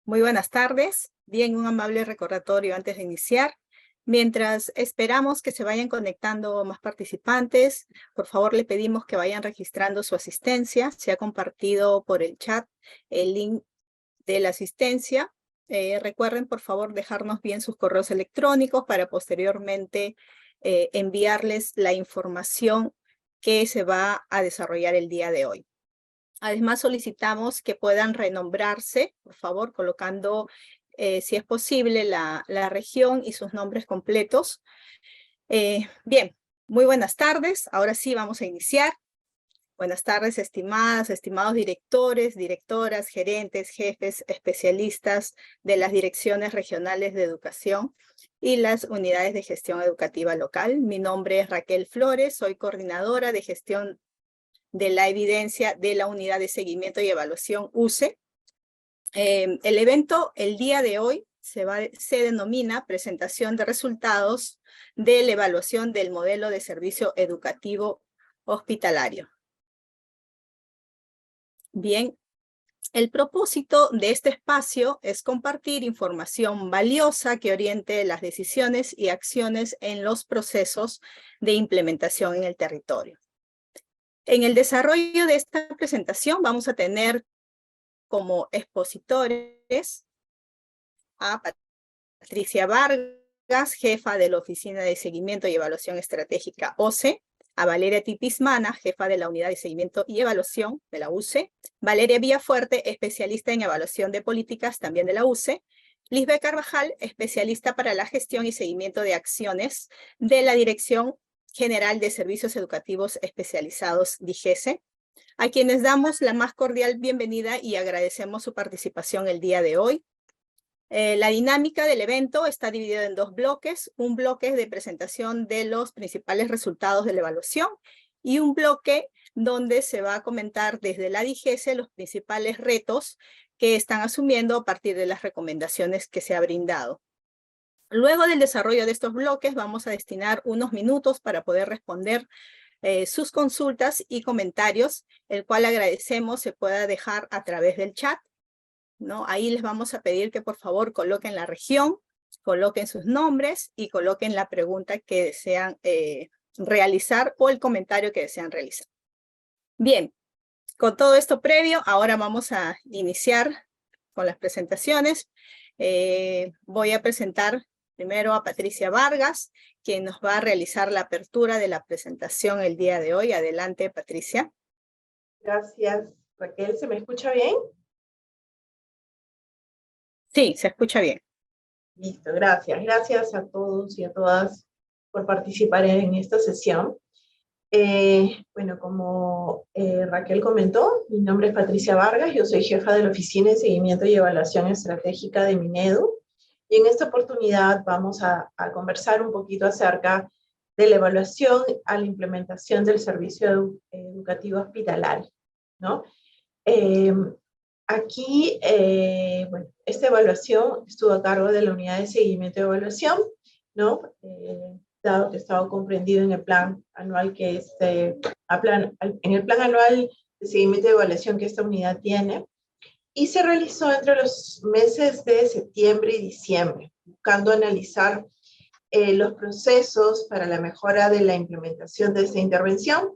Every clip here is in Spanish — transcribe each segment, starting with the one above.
Muy buenas tardes. Bien, un amable recordatorio antes de iniciar. Mientras esperamos que se vayan conectando más participantes, por favor le pedimos que vayan registrando su asistencia. Se ha compartido por el chat el link de la asistencia. Recuerden, por favor, dejarnos bien sus correos electrónicos para posteriormente enviarles la información que se va a desarrollar el día de hoy. Además, solicitamos que puedan renombrarse, por favor, colocando, si es posible, la región y sus nombres completos. Bien, muy buenas tardes. Ahora sí vamos a iniciar. Buenas tardes, estimadas, estimados directores, directoras, gerentes, jefes, especialistas de las direcciones regionales de educación y las unidades de gestión educativa local. Mi nombre es Raquel Flores, soy coordinadora de gestión de la evidencia de la Unidad de Seguimiento y Evaluación UCE. El evento el día de hoy se denomina Presentación de Resultados de la Evaluación del Modelo de Servicio Educativo Hospitalario. Bien, el propósito de este espacio es compartir información valiosa que oriente las decisiones y acciones en los procesos de implementación en el territorio. En el desarrollo de esta presentación vamos a tener como expositores a Patricia Vargas, jefa de la Oficina de Seguimiento y Evaluación Estratégica OCE, a Valeria Tipismana, jefa de la Unidad de Seguimiento y Evaluación de la UCE, Valeria Villafuerte, especialista en evaluación de políticas también de la UCE, Lisbeth Carvajal, especialista para la gestión y seguimiento de acciones de la Dirección General de Servicios Educativos Especializados, DIGESE, a quienes damos la más cordial bienvenida y agradecemos su participación el día de hoy. La dinámica del evento está dividida en dos bloques. Un bloque de presentación de los principales resultados de la evaluación y un bloque donde se va a comentar desde la DIGESE los principales retos que están asumiendo a partir de las recomendaciones que se ha brindado. Luego del desarrollo de estos bloques vamos a destinar unos minutos para poder responder sus consultas y comentarios, el cual agradecemos se pueda dejar a través del chat, ¿no? Ahí les vamos a pedir que por favor coloquen la región, coloquen sus nombres y coloquen la pregunta que desean realizar o el comentario que desean realizar. Bien, con todo esto previo, ahora vamos a iniciar con las presentaciones. Voy a presentar primero a Patricia Vargas, quien nos va a realizar la apertura de la presentación el día de hoy. Adelante, Patricia. Gracias, Raquel. ¿Se me escucha bien? Sí, se escucha bien. Listo, gracias. Gracias a todos y a todas por participar en esta sesión. Bueno, como Raquel comentó, mi nombre es Patricia Vargas, yo soy jefa de la Oficina de Seguimiento y Evaluación Estratégica de Minedu, y en esta oportunidad vamos a conversar un poquito acerca de la evaluación a la implementación del servicio educativo hospitalario, ¿no? Aquí, bueno, esta evaluación estuvo a cargo de la Unidad de Seguimiento y Evaluación, ¿no? Dado que estaba comprendido en el plan anual que en el plan anual de seguimiento y evaluación que esta unidad tiene, y se realizó entre los meses de septiembre y diciembre, buscando analizar los procesos para la mejora de la implementación de esta intervención,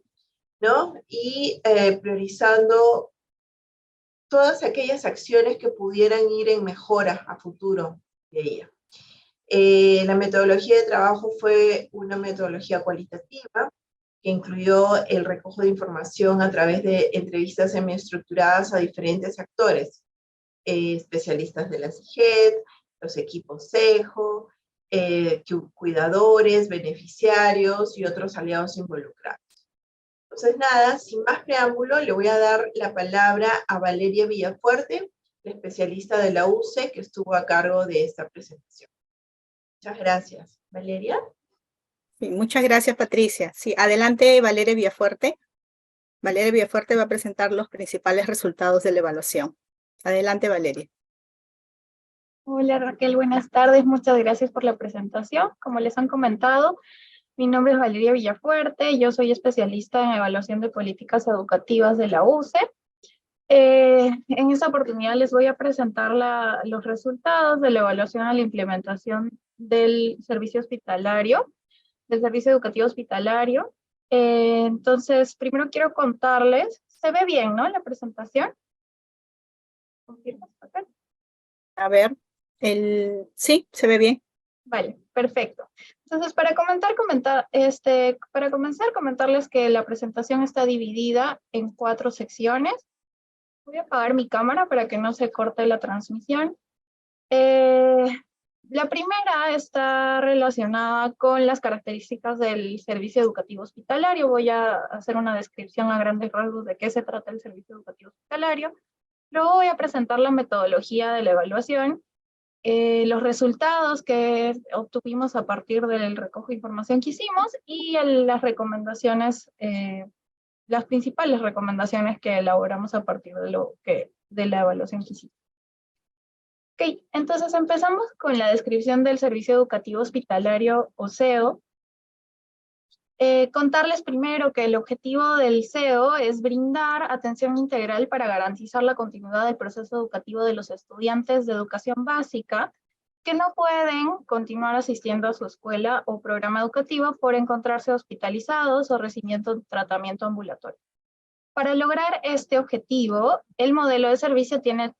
¿no? Y priorizando todas aquellas acciones que pudieran ir en mejora a futuro de ella. La metodología de trabajo fue una metodología cualitativa, que incluyó el recojo de información a través de entrevistas semiestructuradas a diferentes actores, especialistas de la SIGED, los equipos CEJO, cuidadores, beneficiarios y otros aliados involucrados. Entonces, nada, sin más preámbulo, le voy a dar la palabra a Valeria Villafuerte, la especialista de la UCE, que estuvo a cargo de esta presentación. Muchas gracias. ¿Valeria? Sí, muchas gracias, Patricia. Sí, adelante, Valeria Villafuerte. Valeria Villafuerte va a presentar los principales resultados de la evaluación. Adelante, Valeria. Hola, Raquel, buenas tardes. Muchas gracias por la presentación. Como les han comentado, mi nombre es Valeria Villafuerte, yo soy especialista en evaluación de políticas educativas de la UCE. En esta oportunidad les voy a presentar los resultados de la evaluación a la implementación del servicio hospitalario, del servicio educativo hospitalario. Entonces, primero quiero contarles, se ve bien, ¿no? La presentación. ¿Confirmas, Raquel? A ver, sí, se ve bien. Vale, perfecto. Entonces, para comenzar, comentarles que la presentación está dividida en 4 secciones. Voy a apagar mi cámara para que no se corte la transmisión. La primera está relacionada con las características del servicio educativo hospitalario. Voy a hacer una descripción a grandes rasgos de qué se trata el servicio educativo hospitalario. Luego voy a presentar la metodología de la evaluación, los resultados que obtuvimos a partir del recojo de información que hicimos y las recomendaciones, las principales recomendaciones que elaboramos a partir de la evaluación que hicimos. Ok, entonces empezamos con la descripción del servicio educativo hospitalario o SEO. Contarles primero que el objetivo del SEO es brindar atención integral para garantizar la continuidad del proceso educativo de los estudiantes de educación básica que no pueden continuar asistiendo a su escuela o programa educativo por encontrarse hospitalizados o recibiendo tratamiento ambulatorio. Para lograr este objetivo, el modelo de servicio tiene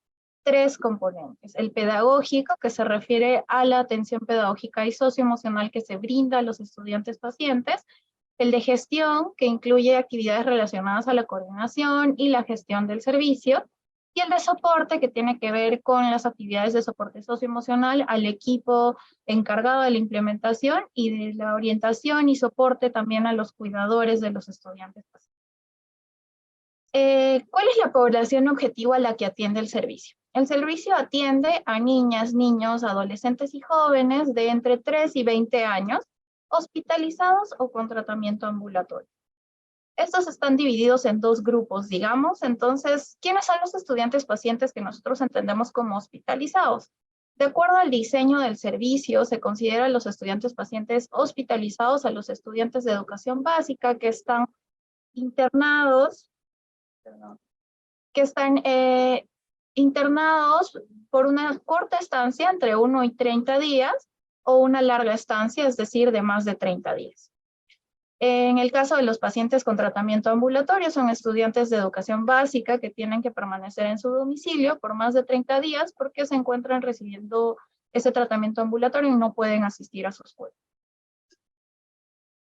3 componentes. El pedagógico, que se refiere a la atención pedagógica y socioemocional que se brinda a los estudiantes pacientes. El de gestión, que incluye actividades relacionadas a la coordinación y la gestión del servicio. Y el de soporte, que tiene que ver con las actividades de soporte socioemocional al equipo encargado de la implementación y de la orientación y soporte también a los cuidadores de los estudiantes pacientes. ¿Cuál es la población objetivo a la que atiende el servicio? El servicio atiende a niñas, niños, adolescentes y jóvenes de entre 3 y 20 años, hospitalizados o con tratamiento ambulatorio. Estos están divididos en 2 grupos, digamos. Entonces, ¿quiénes son los estudiantes pacientes que nosotros entendemos como hospitalizados? De acuerdo al diseño del servicio, se considera a los estudiantes pacientes hospitalizados a los estudiantes de educación básica que están internados, internados por una corta estancia entre 1 y 30 días o una larga estancia, es decir, de más de 30 días. En el caso de los pacientes con tratamiento ambulatorio, son estudiantes de educación básica que tienen que permanecer en su domicilio por más de 30 días porque se encuentran recibiendo ese tratamiento ambulatorio y no pueden asistir a su escuela.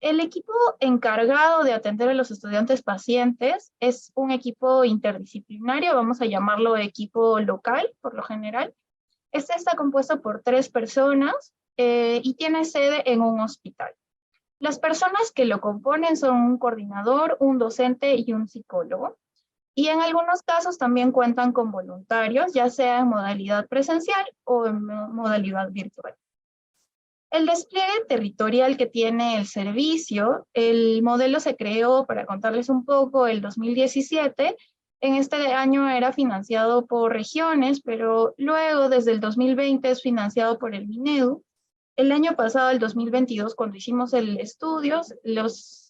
El equipo encargado de atender a los estudiantes pacientes es un equipo interdisciplinario, vamos a llamarlo equipo local, por lo general. Este está compuesto por 3 personas y tiene sede en un hospital. Las personas que lo componen son un coordinador, un docente y un psicólogo. Y en algunos casos también cuentan con voluntarios, ya sea en modalidad presencial o en modalidad virtual. El despliegue territorial que tiene el servicio, el modelo se creó, para contarles un poco, el 2017. En este año era financiado por regiones, pero luego desde el 2020 es financiado por el Minedu. El año pasado, el 2022, cuando hicimos el estudio,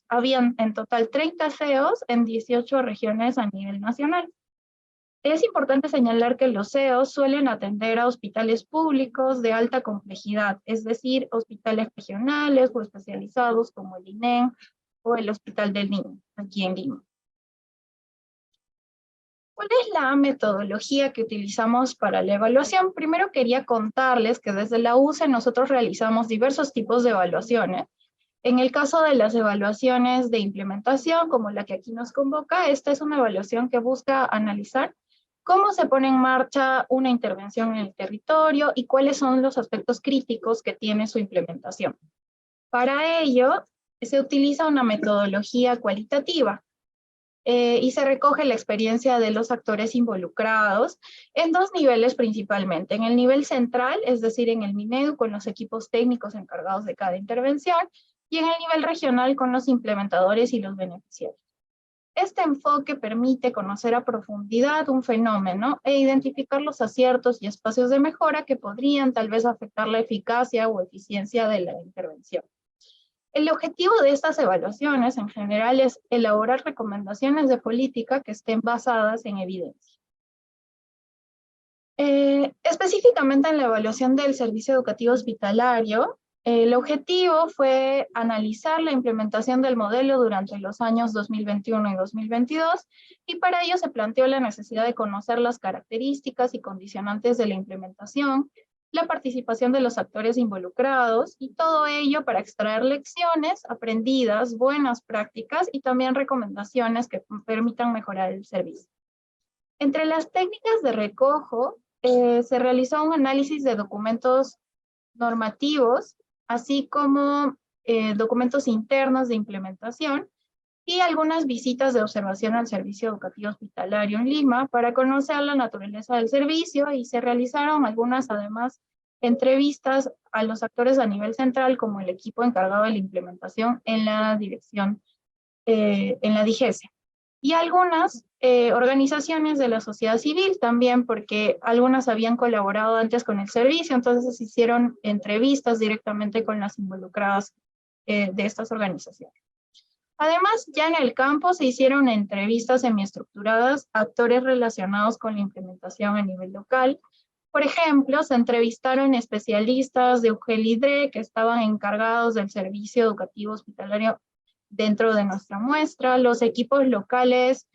habían en total 30 CEOs en 18 regiones a nivel nacional. Es importante señalar que los CEOs suelen atender a hospitales públicos de alta complejidad, es decir, hospitales regionales o especializados como el INEM o el Hospital del Niño, aquí en Lima. ¿Cuál es la metodología que utilizamos para la evaluación? Primero quería contarles que desde la UCE nosotros realizamos diversos tipos de evaluaciones. En el caso de las evaluaciones de implementación, como la que aquí nos convoca, esta es una evaluación que busca analizar cómo se pone en marcha una intervención en el territorio y cuáles son los aspectos críticos que tiene su implementación. Para ello, se utiliza una metodología cualitativa y se recoge la experiencia de los actores involucrados en 2 niveles principalmente. En el nivel central, es decir, en el Minedu, con los equipos técnicos encargados de cada intervención, y en el nivel regional con los implementadores y los beneficiarios. Este enfoque permite conocer a profundidad un fenómeno e identificar los aciertos y espacios de mejora que podrían tal vez afectar la eficacia o eficiencia de la intervención. El objetivo de estas evaluaciones en general es elaborar recomendaciones de política que estén basadas en evidencia. Específicamente en la evaluación del servicio educativo hospitalario, el objetivo fue analizar la implementación del modelo durante los años 2021 y 2022, y para ello se planteó la necesidad de conocer las características y condicionantes de la implementación, la participación de los actores involucrados, y todo ello para extraer lecciones aprendidas, buenas prácticas y también recomendaciones que permitan mejorar el servicio. Entre las técnicas de recojo, se realizó un análisis de documentos normativos, así como documentos internos de implementación y algunas visitas de observación al servicio educativo hospitalario en Lima para conocer la naturaleza del servicio, y se realizaron algunas, además, entrevistas a los actores a nivel central como el equipo encargado de la implementación en la dirección, en la DIGESE. Y algunas organizaciones de la sociedad civil también, porque algunas habían colaborado antes con el servicio, entonces se hicieron entrevistas directamente con las involucradas de estas organizaciones. Además, ya en el campo se hicieron entrevistas semiestructuradas a actores relacionados con la implementación a nivel local. Por ejemplo, se entrevistaron especialistas de UGEL-IDRE que estaban encargados del servicio educativo hospitalario dentro de nuestra muestra, los equipos locales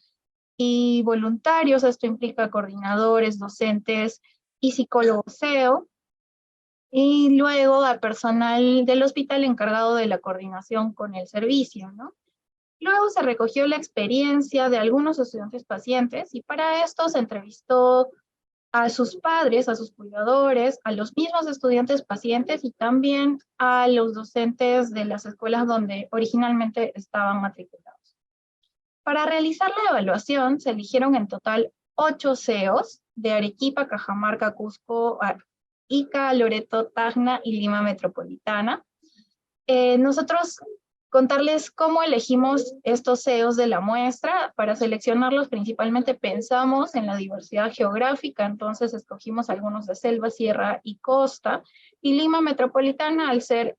y voluntarios, esto implica coordinadores, docentes y psicólogos SEO, y luego al personal del hospital encargado de la coordinación con el servicio, ¿no? Luego se recogió la experiencia de algunos estudiantes pacientes, y para esto se entrevistó a sus padres, a sus cuidadores, a los mismos estudiantes pacientes y también a los docentes de las escuelas donde originalmente estaban matriculados. Para realizar la evaluación se eligieron en total 8 CEOs de Arequipa, Cajamarca, Cusco, Ica, Loreto, Tacna y Lima Metropolitana. Nosotros contarles cómo elegimos estos CEOs de la muestra. Para seleccionarlos principalmente pensamos en la diversidad geográfica, entonces escogimos algunos de selva, sierra y costa, y Lima Metropolitana al ser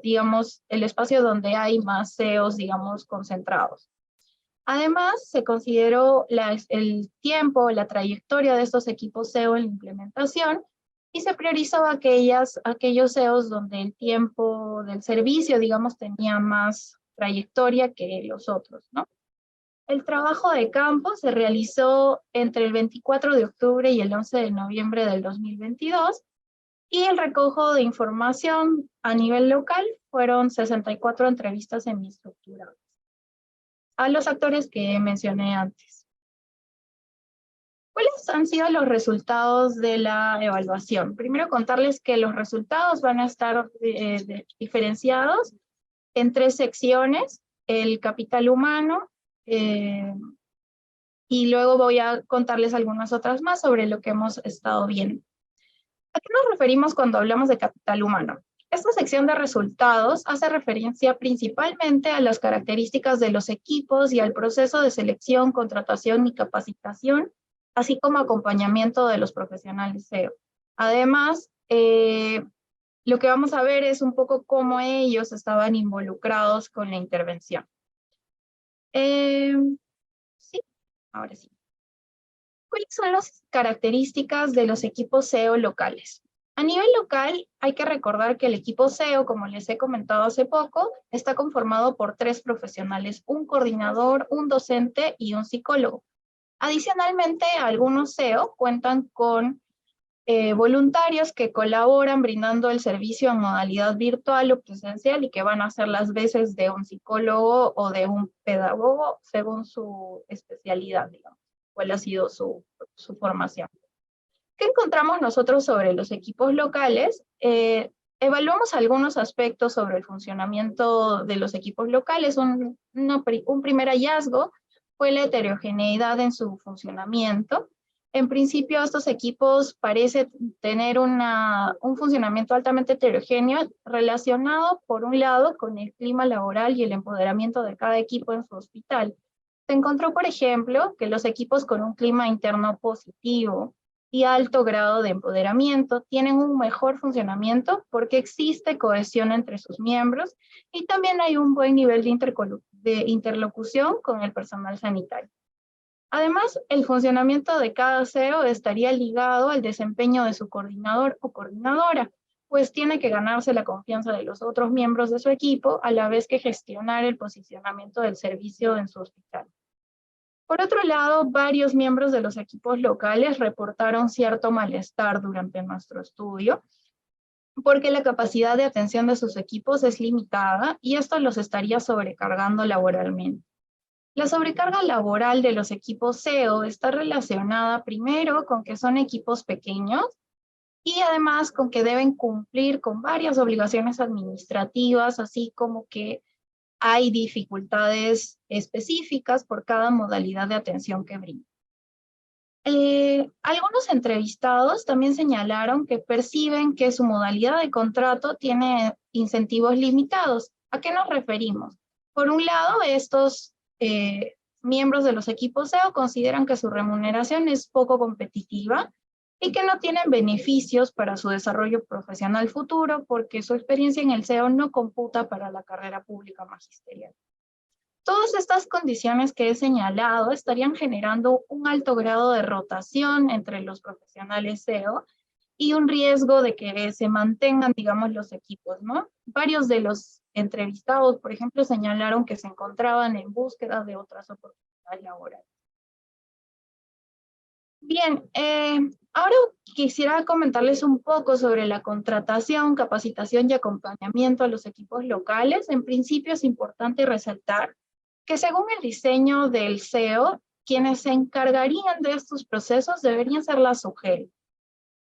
digamos, el espacio donde hay más CEOs, digamos, concentrados. Además, se consideró el tiempo, la trayectoria de estos equipos SEO en la implementación, y se priorizó aquellos SEOs donde el tiempo del servicio, digamos, tenía más trayectoria que los otros, ¿no? El trabajo de campo se realizó entre el 24 de octubre y el 11 de noviembre del 2022, y el recojo de información a nivel local fueron 64 entrevistas semiestructuradas a los actores que mencioné antes. ¿Cuáles han sido los resultados de la evaluación? Primero contarles que los resultados van a estar diferenciados en 3 secciones: el capital humano, y luego voy a contarles algunas otras más sobre lo que hemos estado viendo. ¿A qué nos referimos cuando hablamos de capital humano? Esta sección de resultados hace referencia principalmente a las características de los equipos y al proceso de selección, contratación y capacitación, así como acompañamiento de los profesionales SEO. Además, lo que vamos a ver es un poco cómo ellos estaban involucrados con la intervención. Sí, ahora sí. ¿Cuáles son las características de los equipos SEO locales? A nivel local, hay que recordar que el equipo SEO, como les he comentado hace poco, está conformado por 3 profesionales: un coordinador, un docente y un psicólogo. Adicionalmente, algunos SEO cuentan con voluntarios que colaboran brindando el servicio en modalidad virtual o presencial, y que van a hacer las veces de un psicólogo o de un pedagogo según su especialidad, digamos, cuál ha sido su formación. ¿Qué encontramos nosotros sobre los equipos locales? Evaluamos algunos aspectos sobre el funcionamiento de los equipos locales. Un primer hallazgo fue la heterogeneidad en su funcionamiento. En principio, estos equipos parecen tener un funcionamiento altamente heterogéneo, relacionado, por un lado, con el clima laboral y el empoderamiento de cada equipo en su hospital. Se encontró, por ejemplo, que los equipos con un clima interno positivo y alto grado de empoderamiento tienen un mejor funcionamiento porque existe cohesión entre sus miembros, y también hay un buen nivel de interlocución con el personal sanitario. Además, el funcionamiento de cada CEO estaría ligado al desempeño de su coordinador o coordinadora, pues tiene que ganarse la confianza de los otros miembros de su equipo, a la vez que gestionar el posicionamiento del servicio en su hospital. Por otro lado, varios miembros de los equipos locales reportaron cierto malestar durante nuestro estudio, porque la capacidad de atención de sus equipos es limitada y esto los estaría sobrecargando laboralmente. La sobrecarga laboral de los equipos SEO está relacionada primero con que son equipos pequeños y además con que deben cumplir con varias obligaciones administrativas, así como que hay dificultades específicas por cada modalidad de atención que brinda. Algunos entrevistados también señalaron que perciben que su modalidad de contrato tiene incentivos limitados. ¿A qué nos referimos? Por un lado, estos miembros de los equipos SEO consideran que su remuneración es poco competitiva y que no tienen beneficios para su desarrollo profesional futuro porque su experiencia en el SEO no computa para la carrera pública magisterial. Todas estas condiciones que he señalado estarían generando un alto grado de rotación entre los profesionales SEO y un riesgo de que se mantengan, digamos, los equipos, ¿no? Varios de los entrevistados, por ejemplo, señalaron que se encontraban en búsqueda de otras oportunidades laborales. Bien, ahora quisiera comentarles un poco sobre la contratación, capacitación y acompañamiento a los equipos locales. En principio es importante resaltar que según el diseño del SEO, quienes se encargarían de estos procesos deberían ser la SUGEL,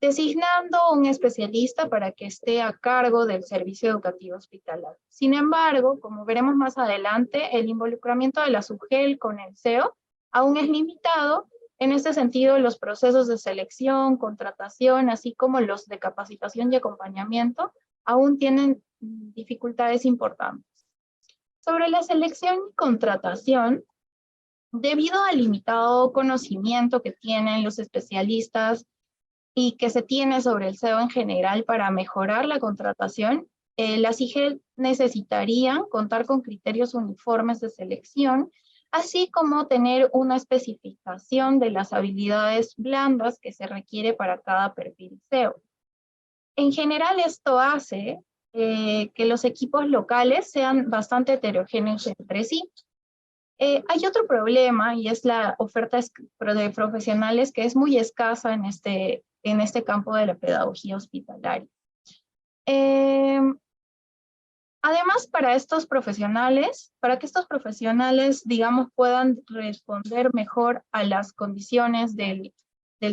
designando un especialista para que esté a cargo del servicio educativo hospitalario. Sin embargo, como veremos más adelante, el involucramiento de la SUGEL con el SEO aún es limitado. En este sentido, los procesos de selección, contratación, así como los de capacitación y acompañamiento, aún tienen dificultades importantes. Sobre la selección y contratación, debido al limitado conocimiento que tienen los especialistas y que se tiene sobre el SEO en general para mejorar la contratación, las IGEL necesitarían contar con criterios uniformes de selección, así como tener una especificación de las habilidades blandas que se requiere para cada perfil SEO. En general, esto hace que los equipos locales sean bastante heterogéneos entre sí. Hay otro problema y es la oferta de profesionales que es muy escasa en este campo de la pedagogía hospitalaria. Además, para que estos profesionales, digamos, puedan responder mejor a las condiciones del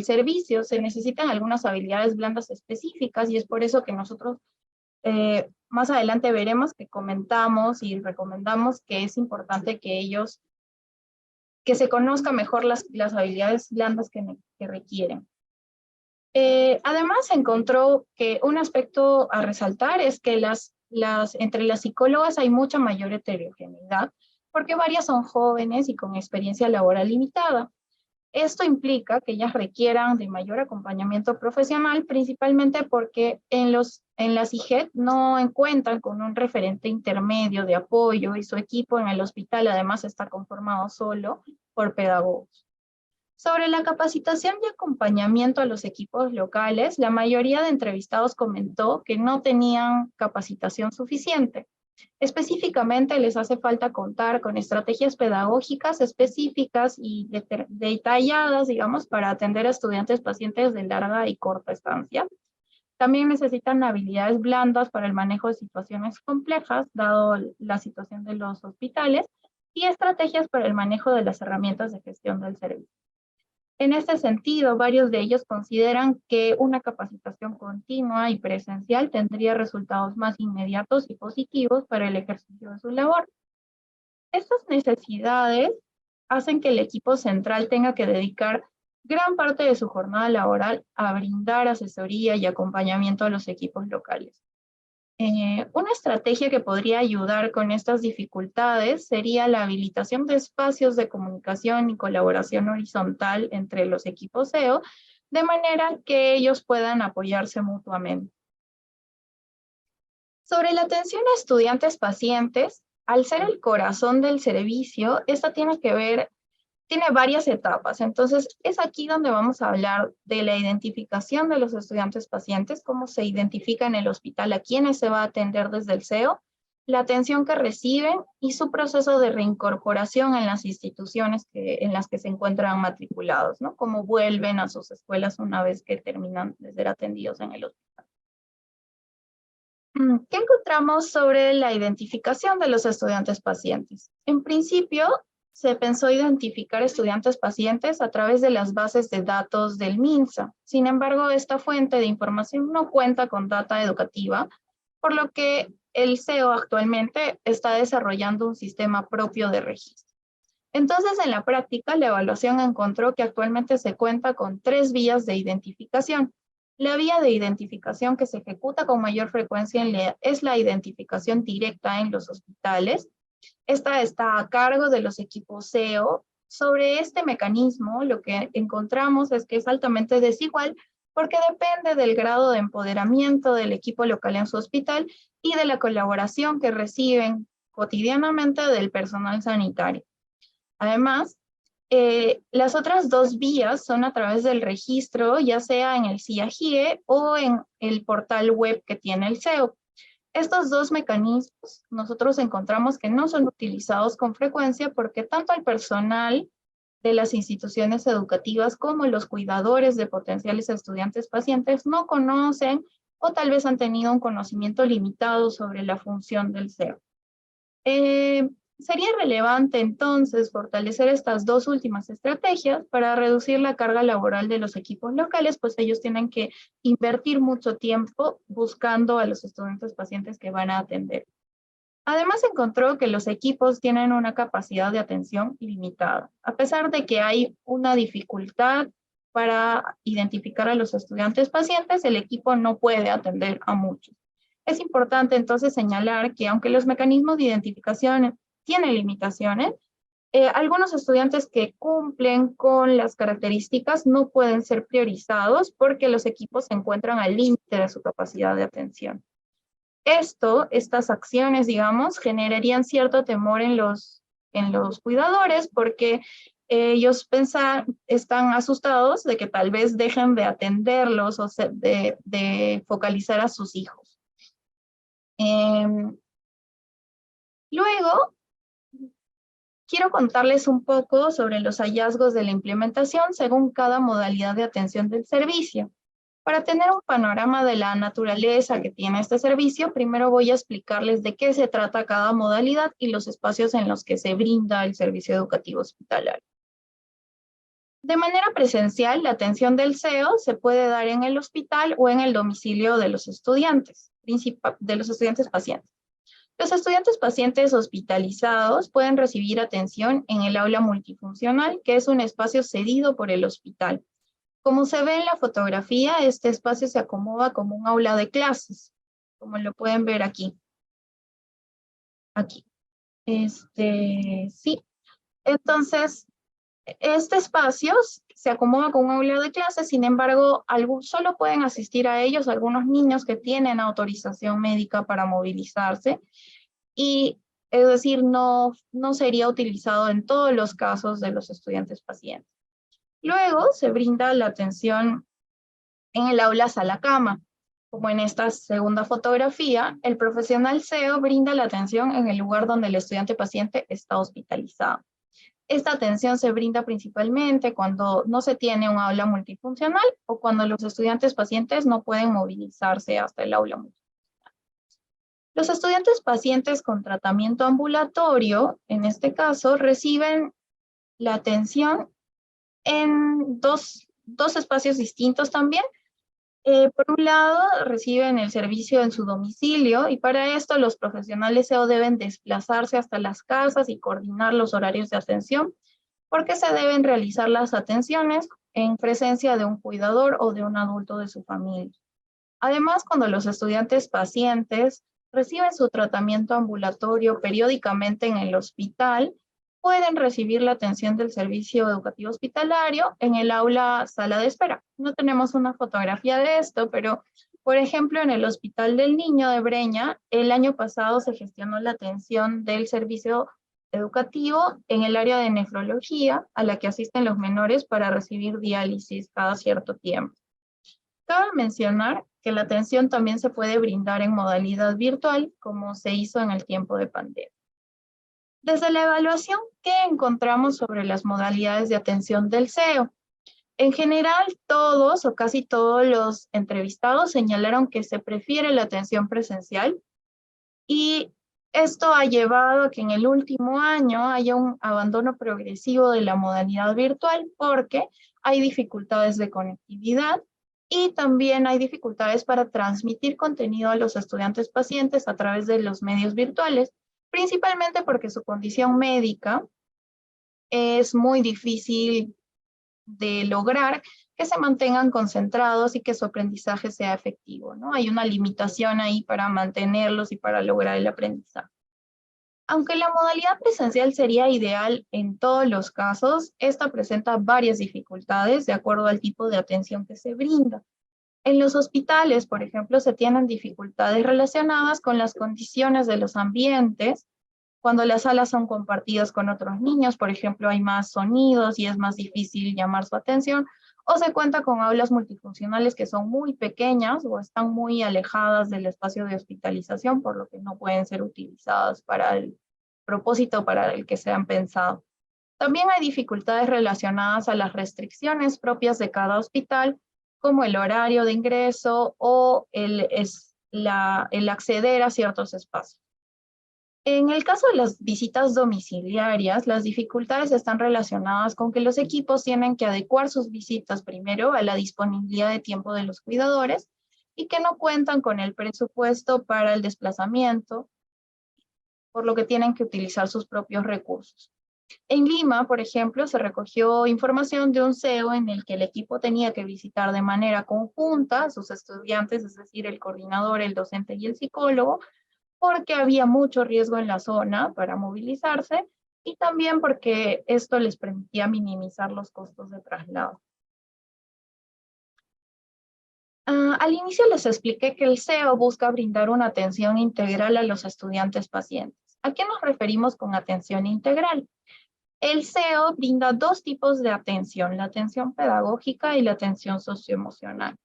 servicio, se necesitan algunas habilidades blandas específicas y es por eso que nosotros más adelante veremos que comentamos y recomendamos que es importante que se conozca mejor las habilidades blandas que requieren. Además, se encontró que un aspecto a resaltar es que entre las psicólogas hay mucha mayor heterogeneidad, porque varias son jóvenes y con experiencia laboral limitada. Esto implica que ellas requieran de mayor acompañamiento profesional, principalmente porque en las IGET no encuentran con un referente intermedio de apoyo y su equipo en el hospital además está conformado solo por pedagogos. Sobre la capacitación y acompañamiento a los equipos locales, la mayoría de entrevistados comentó que no tenían capacitación suficiente. Específicamente les hace falta contar con estrategias pedagógicas específicas y detalladas, digamos, para atender a estudiantes pacientes de larga y corta estancia. También necesitan habilidades blandas para el manejo de situaciones complejas, dado la situación de los hospitales, y estrategias para el manejo de las herramientas de gestión del servicio. En este sentido, varios de ellos consideran que una capacitación continua y presencial tendría resultados más inmediatos y positivos para el ejercicio de su labor. Estas necesidades hacen que el equipo central tenga que dedicar gran parte de su jornada laboral a brindar asesoría y acompañamiento a los equipos locales. Una estrategia que podría ayudar con estas dificultades sería la habilitación de espacios de comunicación y colaboración horizontal entre los equipos SEO, de manera que ellos puedan apoyarse mutuamente. Sobre la atención a estudiantes pacientes, al ser el corazón del servicio, esta tiene que ver tiene varias etapas. Entonces, es aquí donde vamos a hablar de la identificación de los estudiantes pacientes, cómo se identifica en el hospital a quiénes se va a atender desde el SEO, la atención que reciben y su proceso de reincorporación en las instituciones en las que se encuentran matriculados, ¿no? Cómo vuelven a sus escuelas una vez que terminan de ser atendidos en el hospital. ¿Qué encontramos sobre la identificación de los estudiantes pacientes? En principio, se pensó identificar estudiantes pacientes a través de las bases de datos del MINSA. Sin embargo, esta fuente de información no cuenta con data educativa, por lo que el SEO actualmente está desarrollando un sistema propio de registro. Entonces, en la práctica, la evaluación encontró que actualmente se cuenta con 3 vías de identificación. La vía de identificación que se ejecuta con mayor frecuencia es la identificación directa en los hospitales. Esta está a cargo de los equipos SEO. Sobre este mecanismo, lo que encontramos es que es altamente desigual porque depende del grado de empoderamiento del equipo local en su hospital y de la colaboración que reciben cotidianamente del personal sanitario. Además, las otras 2 vías son a través del registro, ya sea en el CIAGIE o en el portal web que tiene el SEO. Estos 2 mecanismos nosotros encontramos que no son utilizados con frecuencia porque tanto el personal de las instituciones educativas como los cuidadores de potenciales estudiantes pacientes no conocen o tal vez han tenido un conocimiento limitado sobre la función del SEO. Sería relevante entonces fortalecer estas 2 últimas estrategias para reducir la carga laboral de los equipos locales, pues ellos tienen que invertir mucho tiempo buscando a los estudiantes pacientes que van a atender. Además, encontró que los equipos tienen una capacidad de atención limitada. A pesar de que hay una dificultad para identificar a los estudiantes pacientes, el equipo no puede atender a muchos. Es importante entonces señalar que aunque los mecanismos de identificación tienen limitaciones, algunos estudiantes que cumplen con las características no pueden ser priorizados porque los equipos se encuentran al límite de su capacidad de atención. Estas acciones, digamos, generarían cierto temor en los cuidadores porque ellos están asustados de que tal vez dejen de atenderlos o de focalizar a sus hijos. Luego, quiero contarles un poco sobre los hallazgos de la implementación según cada modalidad de atención del servicio. Para tener un panorama de la naturaleza que tiene este servicio, primero voy a explicarles de qué se trata cada modalidad y los espacios en los que se brinda el servicio educativo hospitalario. De manera presencial, la atención del SEO se puede dar en el hospital o en el domicilio de los estudiantes pacientes. Los estudiantes pacientes hospitalizados pueden recibir atención en el aula multifuncional, que es un espacio cedido por el hospital. Como se ve en la fotografía, este espacio se acomoda como un aula de clases, como lo pueden ver aquí. Aquí. Sí. Entonces, este espacio se acomoda con un aula de clases, sin embargo, solo pueden asistir a ellos algunos niños que tienen autorización médica para movilizarse, y es decir, no sería utilizado en todos los casos de los estudiantes pacientes. Luego se brinda la atención en el aula sala-cama. Como en esta segunda fotografía, el profesional SEO brinda la atención en el lugar donde el estudiante paciente está hospitalizado. Esta atención se brinda principalmente cuando no se tiene un aula multifuncional o cuando los estudiantes pacientes no pueden movilizarse hasta el aula multifuncional. Los estudiantes pacientes con tratamiento ambulatorio, en este caso, reciben la atención en dos espacios distintos también. Por un lado, reciben el servicio en su domicilio y para esto los profesionales SEO deben desplazarse hasta las casas y coordinar los horarios de atención porque se deben realizar las atenciones en presencia de un cuidador o de un adulto de su familia. Además, cuando los estudiantes pacientes reciben su tratamiento ambulatorio periódicamente en el hospital, pueden recibir la atención del servicio educativo hospitalario en el aula sala de espera. No tenemos una fotografía de esto, pero por ejemplo en el Hospital del Niño de Breña, el año pasado se gestionó la atención del servicio educativo en el área de nefrología, a la que asisten los menores para recibir diálisis cada cierto tiempo. Cabe mencionar que la atención también se puede brindar en modalidad virtual, como se hizo en el tiempo de pandemia. Desde la evaluación, ¿qué encontramos sobre las modalidades de atención del SEO? En general, todos o casi todos los entrevistados señalaron que se prefiere la atención presencial, y esto ha llevado a que en el último año haya un abandono progresivo de la modalidad virtual porque hay dificultades de conectividad y también hay dificultades para transmitir contenido a los estudiantes pacientes a través de los medios virtuales, principalmente porque su condición médica es muy difícil de lograr que se mantengan concentrados y que su aprendizaje sea efectivo, ¿no? Hay una limitación ahí para mantenerlos y para lograr el aprendizaje. Aunque la modalidad presencial sería ideal en todos los casos, esta presenta varias dificultades de acuerdo al tipo de atención que se brinda. En los hospitales, por ejemplo, se tienen dificultades relacionadas con las condiciones de los ambientes. Cuando las salas son compartidas con otros niños, por ejemplo, hay más sonidos y es más difícil llamar su atención, o se cuenta con aulas multifuncionales que son muy pequeñas o están muy alejadas del espacio de hospitalización, por lo que no pueden ser utilizadas para el propósito para el que se han pensado. También hay dificultades relacionadas a las restricciones propias de cada hospital, como el horario de ingreso o el acceder a ciertos espacios. En el caso de las visitas domiciliarias, las dificultades están relacionadas con que los equipos tienen que adecuar sus visitas primero a la disponibilidad de tiempo de los cuidadores y que no cuentan con el presupuesto para el desplazamiento, por lo que tienen que utilizar sus propios recursos. En Lima, por ejemplo, se recogió información de un SEO en el que el equipo tenía que visitar de manera conjunta a sus estudiantes, es decir, el coordinador, el docente y el psicólogo, porque había mucho riesgo en la zona para movilizarse y también porque esto les permitía minimizar los costos de traslado. Al inicio les expliqué que el SEO busca brindar una atención integral a los estudiantes pacientes. ¿A qué nos referimos con atención integral? El SEO brinda dos tipos de atención, la atención pedagógica y la atención socioemocional.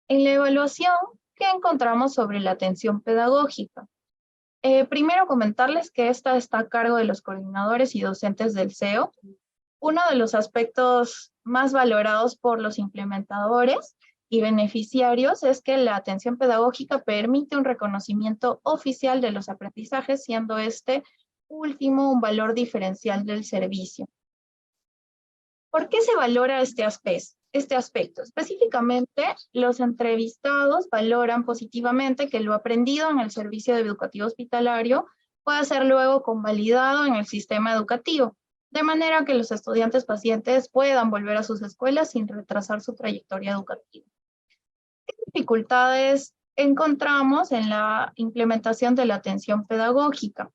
En la evaluación, ¿qué encontramos sobre la atención pedagógica? Primero comentarles que esta está a cargo de los coordinadores y docentes del SEO. Uno de los aspectos más valorados por los implementadores y beneficiarios es que la atención pedagógica permite un reconocimiento oficial de los aprendizajes, siendo este último un valor diferencial del servicio. ¿Por qué se valora este aspecto? Específicamente, los entrevistados valoran positivamente que lo aprendido en el servicio educativo hospitalario pueda ser luego convalidado en el sistema educativo, de manera que los estudiantes pacientes puedan volver a sus escuelas sin retrasar su trayectoria educativa. ¿Qué dificultades encontramos en la implementación de la atención pedagógica?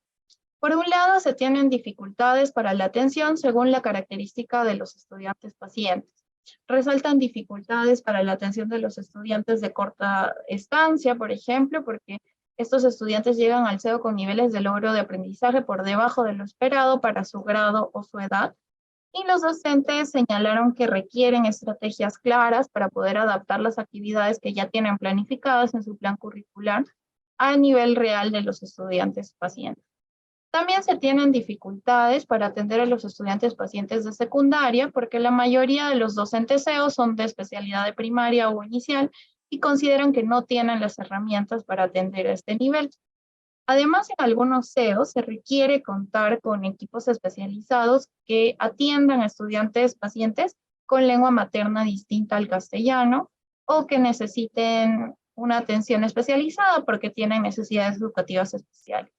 Por un lado, se tienen dificultades para la atención según la característica de los estudiantes pacientes. Resaltan dificultades para la atención de los estudiantes de corta estancia, por ejemplo, porque estos estudiantes llegan al SEO con niveles de logro de aprendizaje por debajo de lo esperado para su grado o su edad. Y los docentes señalaron que requieren estrategias claras para poder adaptar las actividades que ya tienen planificadas en su plan curricular a nivel real de los estudiantes pacientes. También se tienen dificultades para atender a los estudiantes pacientes de secundaria porque la mayoría de los docentes SEO son de especialidad de primaria o inicial y consideran que no tienen las herramientas para atender a este nivel. Además, en algunos SEO se requiere contar con equipos especializados que atiendan a estudiantes pacientes con lengua materna distinta al castellano o que necesiten una atención especializada porque tienen necesidades educativas especiales.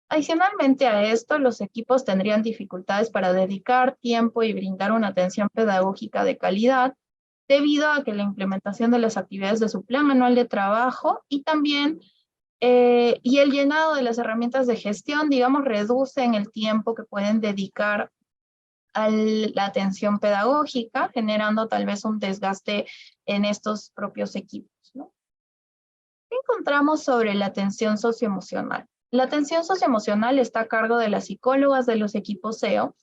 Adicionalmente a esto, los equipos tendrían dificultades para dedicar tiempo y brindar una atención pedagógica de calidad debido a que la implementación de las actividades de su plan anual de trabajo y también y el llenado de las herramientas de gestión, digamos, reducen el tiempo que pueden dedicar a la atención pedagógica, generando tal vez un desgaste en estos propios equipos, ¿no? ¿Qué encontramos sobre la atención socioemocional? La atención socioemocional está a cargo de las psicólogas de los equipos SEO.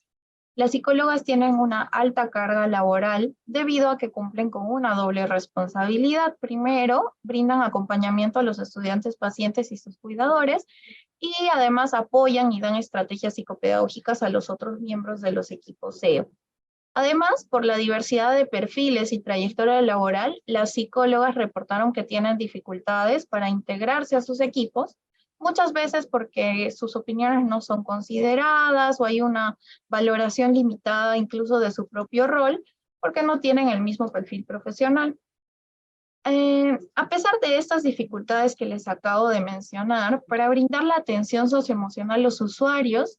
Las psicólogas tienen una alta carga laboral debido a que cumplen con una doble responsabilidad. Primero, brindan acompañamiento a los estudiantes, pacientes y sus cuidadores, y además apoyan y dan estrategias psicopedagógicas a los otros miembros de los equipos SEO. Además, por la diversidad de perfiles y trayectoria laboral, las psicólogas reportaron que tienen dificultades para integrarse a sus equipos, muchas veces porque sus opiniones no son consideradas o hay una valoración limitada incluso de su propio rol, porque no tienen el mismo perfil profesional. A pesar de estas dificultades que les acabo de mencionar, para brindar la atención socioemocional, los usuarios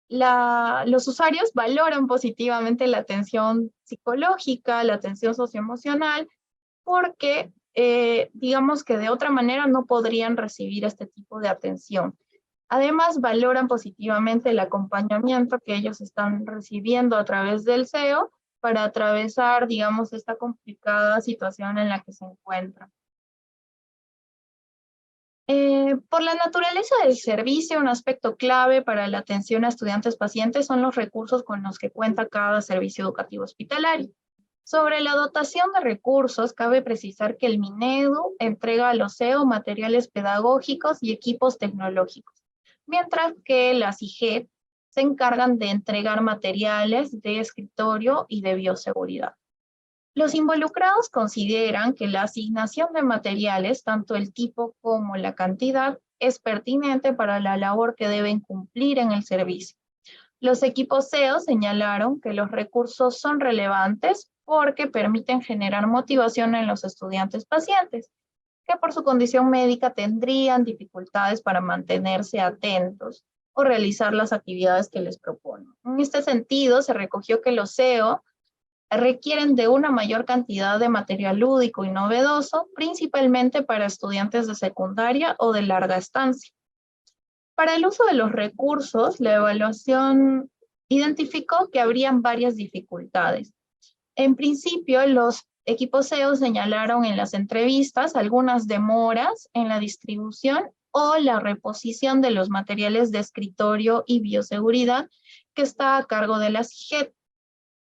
los usuarios valoran positivamente la atención psicológica, la atención socioemocional, porque digamos que de otra manera no podrían recibir este tipo de atención. Además, valoran positivamente el acompañamiento que ellos están recibiendo a través del SEO para atravesar, digamos, esta complicada situación en la que se encuentran. Por la naturaleza del servicio, un aspecto clave para la atención a estudiantes pacientes son los recursos con los que cuenta cada servicio educativo hospitalario. Sobre la dotación de recursos, cabe precisar que el Minedu entrega a los SEO materiales pedagógicos y equipos tecnológicos, mientras que las IGED se encargan de entregar materiales de escritorio y de bioseguridad. Los involucrados consideran que la asignación de materiales, tanto el tipo como la cantidad, es pertinente para la labor que deben cumplir en el servicio. Los equipos SEO señalaron que los recursos son relevantes porque permiten generar motivación en los estudiantes pacientes, que por su condición médica tendrían dificultades para mantenerse atentos o realizar las actividades que les proponen. En este sentido, se recogió que los SEO requieren de una mayor cantidad de material lúdico y novedoso, principalmente para estudiantes de secundaria o de larga estancia. Para el uso de los recursos, la evaluación identificó que habrían varias dificultades. En principio, los equipos SEO señalaron en las entrevistas algunas demoras en la distribución o la reposición de los materiales de escritorio y bioseguridad que está a cargo de la SIGED.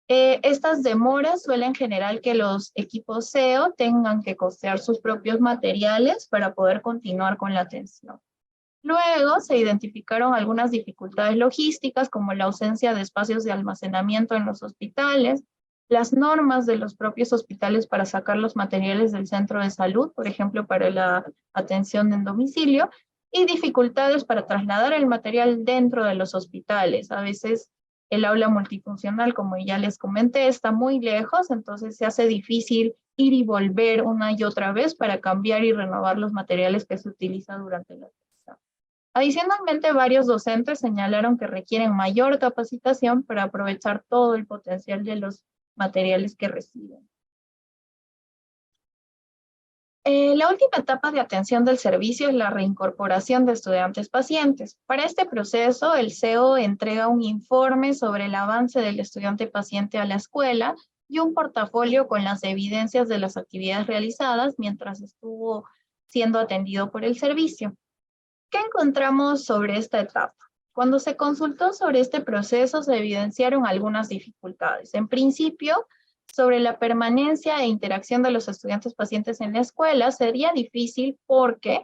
Estas demoras suelen generar que los equipos SEO tengan que costear sus propios materiales para poder continuar con la atención. Luego se identificaron algunas dificultades logísticas como la ausencia de espacios de almacenamiento en los hospitales, las normas de los propios hospitales para sacar los materiales del centro de salud, por ejemplo, para la atención en domicilio, y dificultades para trasladar el material dentro de los hospitales. A veces el aula multifuncional, como ya les comenté, está muy lejos, entonces se hace difícil ir y volver una y otra vez para cambiar y renovar los materiales que se utilizan durante la atención. Adicionalmente, varios docentes señalaron que requieren mayor capacitación para aprovechar todo el potencial de los materiales que reciben. La última etapa de atención del servicio es la reincorporación de estudiantes pacientes. Para este proceso, el SEO entrega un informe sobre el avance del estudiante paciente a la escuela y un portafolio con las evidencias de las actividades realizadas mientras estuvo siendo atendido por el servicio. ¿Qué encontramos sobre esta etapa? Cuando se consultó sobre este proceso, se evidenciaron algunas dificultades. En principio, sobre la permanencia e interacción de los estudiantes pacientes en la escuela, sería difícil porque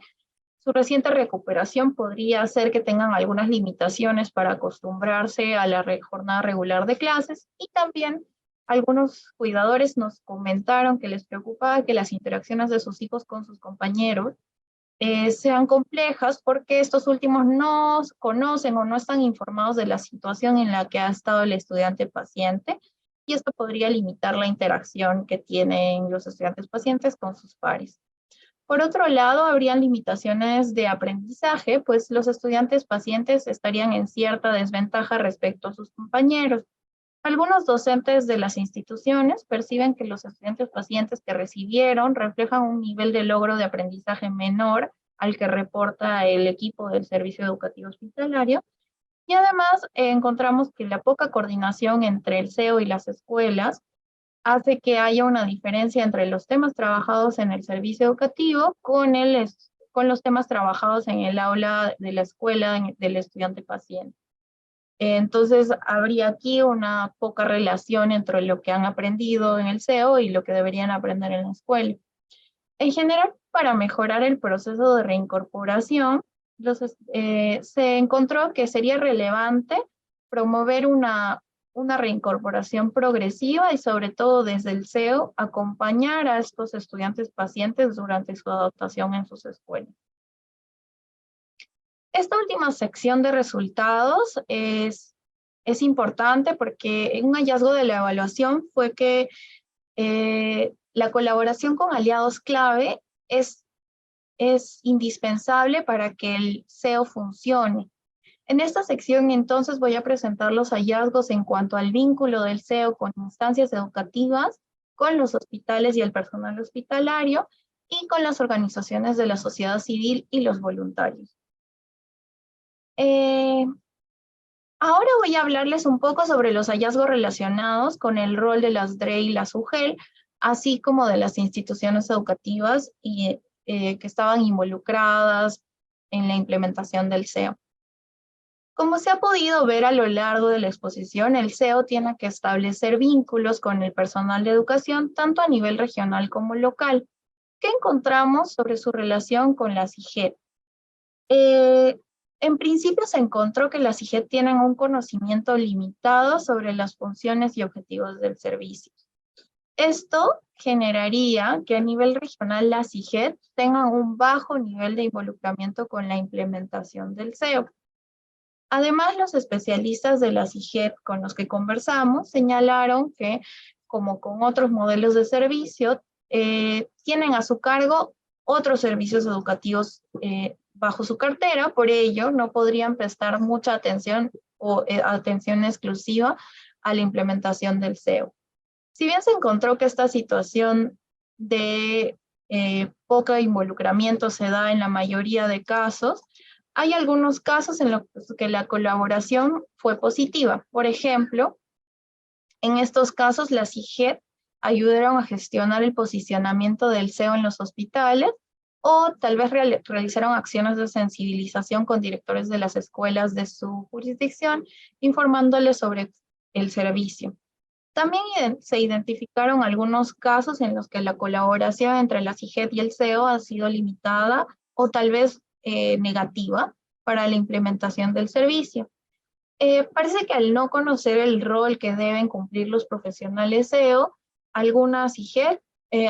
su reciente recuperación podría hacer que tengan algunas limitaciones para acostumbrarse a la jornada regular de clases, y también algunos cuidadores nos comentaron que les preocupaba que las interacciones de sus hijos con sus compañeros sean complejas porque estos últimos no conocen o no están informados de la situación en la que ha estado el estudiante paciente, y esto podría limitar la interacción que tienen los estudiantes pacientes con sus pares. Por otro lado, habrían limitaciones de aprendizaje, pues los estudiantes pacientes estarían en cierta desventaja respecto a sus compañeros. Algunos docentes de las instituciones perciben que los estudiantes pacientes que recibieron reflejan un nivel de logro de aprendizaje menor al que reporta el equipo del servicio educativo hospitalario. Y además encontramos que la poca coordinación entre el SEO y las escuelas hace que haya una diferencia entre los temas trabajados en el servicio educativo con con los temas trabajados en el aula de la escuela del estudiante paciente. Entonces, habría aquí una poca relación entre lo que han aprendido en el SEO y lo que deberían aprender en la escuela. En general, para mejorar el proceso de reincorporación, se encontró que sería relevante promover una reincorporación progresiva y sobre todo desde el SEO, acompañar a estos estudiantes pacientes durante su adaptación en sus escuelas. Esta última sección de resultados es importante porque un hallazgo de la evaluación fue que la colaboración con aliados clave es indispensable para que el SEO funcione. En esta sección entonces voy a presentar los hallazgos en cuanto al vínculo del SEO con instancias educativas, con los hospitales y el personal hospitalario y con las organizaciones de la sociedad civil y los voluntarios. Ahora voy a hablarles un poco sobre los hallazgos relacionados con el rol de las DRE y las UGEL, así como de las instituciones educativas que estaban involucradas en la implementación del SEO. Como se ha podido ver a lo largo de la exposición, el SEO tiene que establecer vínculos con el personal de educación, tanto a nivel regional como local. ¿Qué encontramos sobre su relación con la CIGED? En principio se encontró que las CIGED tienen un conocimiento limitado sobre las funciones y objetivos del servicio. Esto generaría que a nivel regional las CIGED tengan un bajo nivel de involucramiento con la implementación del SEO. Además, los especialistas de la CIGED con los que conversamos señalaron que, como con otros modelos de servicio, tienen a su cargo otros servicios educativos bajo su cartera, por ello no podrían prestar mucha atención o atención exclusiva a la implementación del SEO. Si bien se encontró que esta situación de poco involucramiento se da en la mayoría de casos, hay algunos casos en los que la colaboración fue positiva. Por ejemplo, en estos casos las CIGED ayudaron a gestionar el posicionamiento del SEO en los hospitales o tal vez realizaron acciones de sensibilización con directores de las escuelas de su jurisdicción, informándoles sobre el servicio. También se identificaron algunos casos en los que la colaboración entre la CIGED y el SEO ha sido limitada o tal vez negativa para la implementación del servicio. Parece que al no conocer el rol que deben cumplir los profesionales SEO, algunas CIGED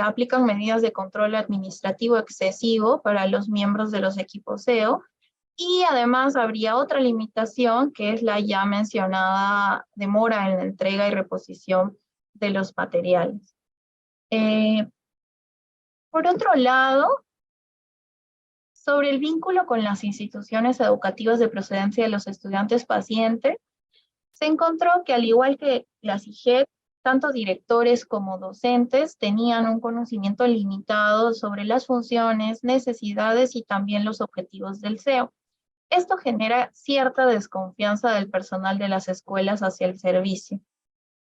aplican medidas de control administrativo excesivo para los miembros de los equipos SEO, y además habría otra limitación que es la ya mencionada demora en la entrega y reposición de los materiales. Por otro lado, sobre el vínculo con las instituciones educativas de procedencia de los estudiantes pacientes, se encontró que al igual que la CIGED, tanto directores como docentes tenían un conocimiento limitado sobre las funciones, necesidades y también los objetivos del SEO. Esto genera cierta desconfianza del personal de las escuelas hacia el servicio.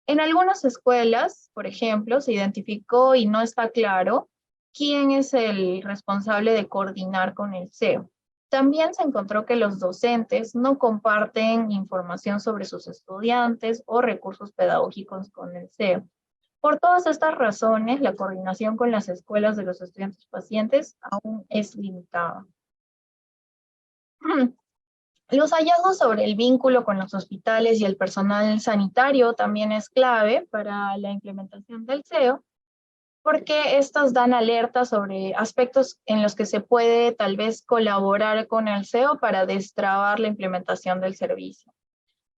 En algunas escuelas, por ejemplo, se identificó y no está claro quién es el responsable de coordinar con el SEO. También se encontró que los docentes no comparten información sobre sus estudiantes o recursos pedagógicos con el SEO. Por todas estas razones, la coordinación con las escuelas de los estudiantes pacientes aún es limitada. Los hallazgos sobre el vínculo con los hospitales y el personal sanitario también es clave para la implementación del SEO, porque estos dan alerta sobre aspectos en los que se puede tal vez colaborar con el SEO para destrabar la implementación del servicio.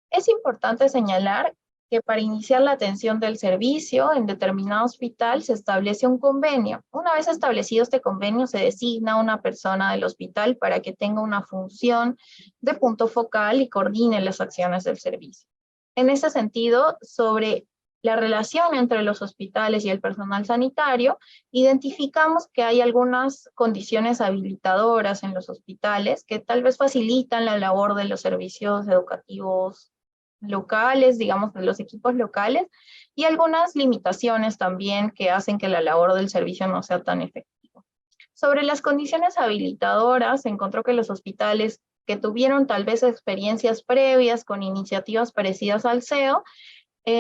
Es importante señalar que para iniciar la atención del servicio en determinado hospital se establece un convenio. Una vez establecido este convenio, se designa una persona del hospital para que tenga una función de punto focal y coordine las acciones del servicio. En ese sentido, sobre la relación entre los hospitales y el personal sanitario, identificamos que hay algunas condiciones habilitadoras en los hospitales que tal vez facilitan la labor de los servicios educativos locales, digamos, de los equipos locales, y algunas limitaciones también que hacen que la labor del servicio no sea tan efectiva. Sobre las condiciones habilitadoras, se encontró que los hospitales que tuvieron tal vez experiencias previas con iniciativas parecidas al SEO,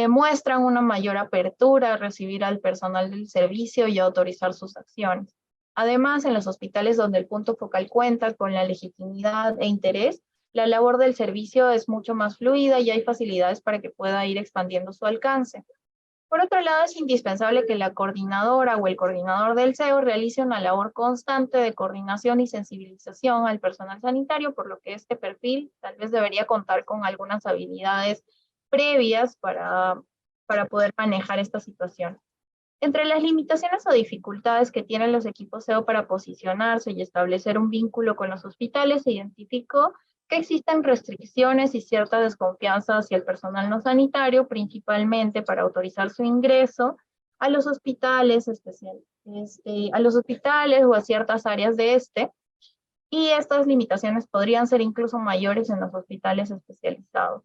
muestran una mayor apertura a recibir al personal del servicio y a autorizar sus acciones. Además, en los hospitales donde el punto focal cuenta con la legitimidad e interés, la labor del servicio es mucho más fluida y hay facilidades para que pueda ir expandiendo su alcance. Por otro lado, es indispensable que la coordinadora o el coordinador del SEO realice una labor constante de coordinación y sensibilización al personal sanitario, por lo que este perfil tal vez debería contar con algunas habilidades previas para poder manejar esta situación. Entre las limitaciones o dificultades que tienen los equipos SEO para posicionarse y establecer un vínculo con los hospitales, se identificó que existen restricciones y cierta desconfianza hacia el personal no sanitario, principalmente para autorizar su ingreso a los hospitales a los hospitales o a ciertas áreas de y estas limitaciones podrían ser incluso mayores en los hospitales especializados.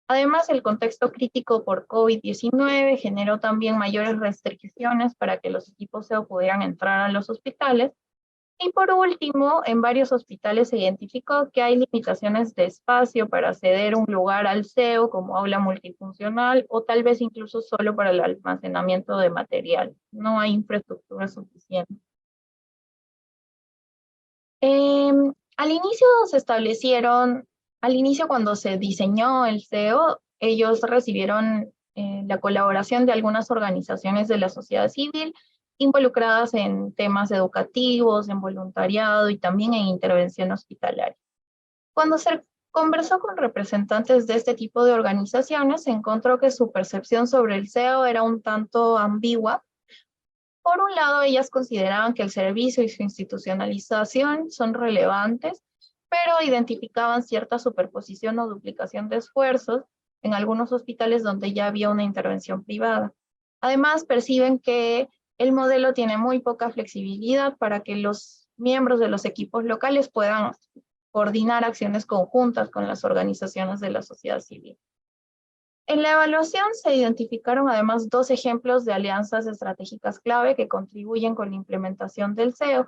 Además, el contexto crítico por COVID-19 generó también mayores restricciones para que los equipos SEO pudieran entrar a los hospitales. Y por último, en varios hospitales se identificó que hay limitaciones de espacio para ceder un lugar al SEO como aula multifuncional o tal vez incluso solo para el almacenamiento de material. No hay infraestructura suficiente. Al inicio cuando se diseñó el SEO, ellos recibieron la colaboración de algunas organizaciones de la sociedad civil involucradas en temas educativos, en voluntariado y también en intervención hospitalaria. Cuando se conversó con representantes de este tipo de organizaciones, se encontró que su percepción sobre el SEO era un tanto ambigua. Por un lado, ellas consideraban que el servicio y su institucionalización son relevantes, pero identificaban cierta superposición o duplicación de esfuerzos en algunos hospitales donde ya había una intervención privada. Además, perciben que el modelo tiene muy poca flexibilidad para que los miembros de los equipos locales puedan coordinar acciones conjuntas con las organizaciones de la sociedad civil. En la evaluación se identificaron además 2 ejemplos de alianzas estratégicas clave que contribuyen con la implementación del SEO.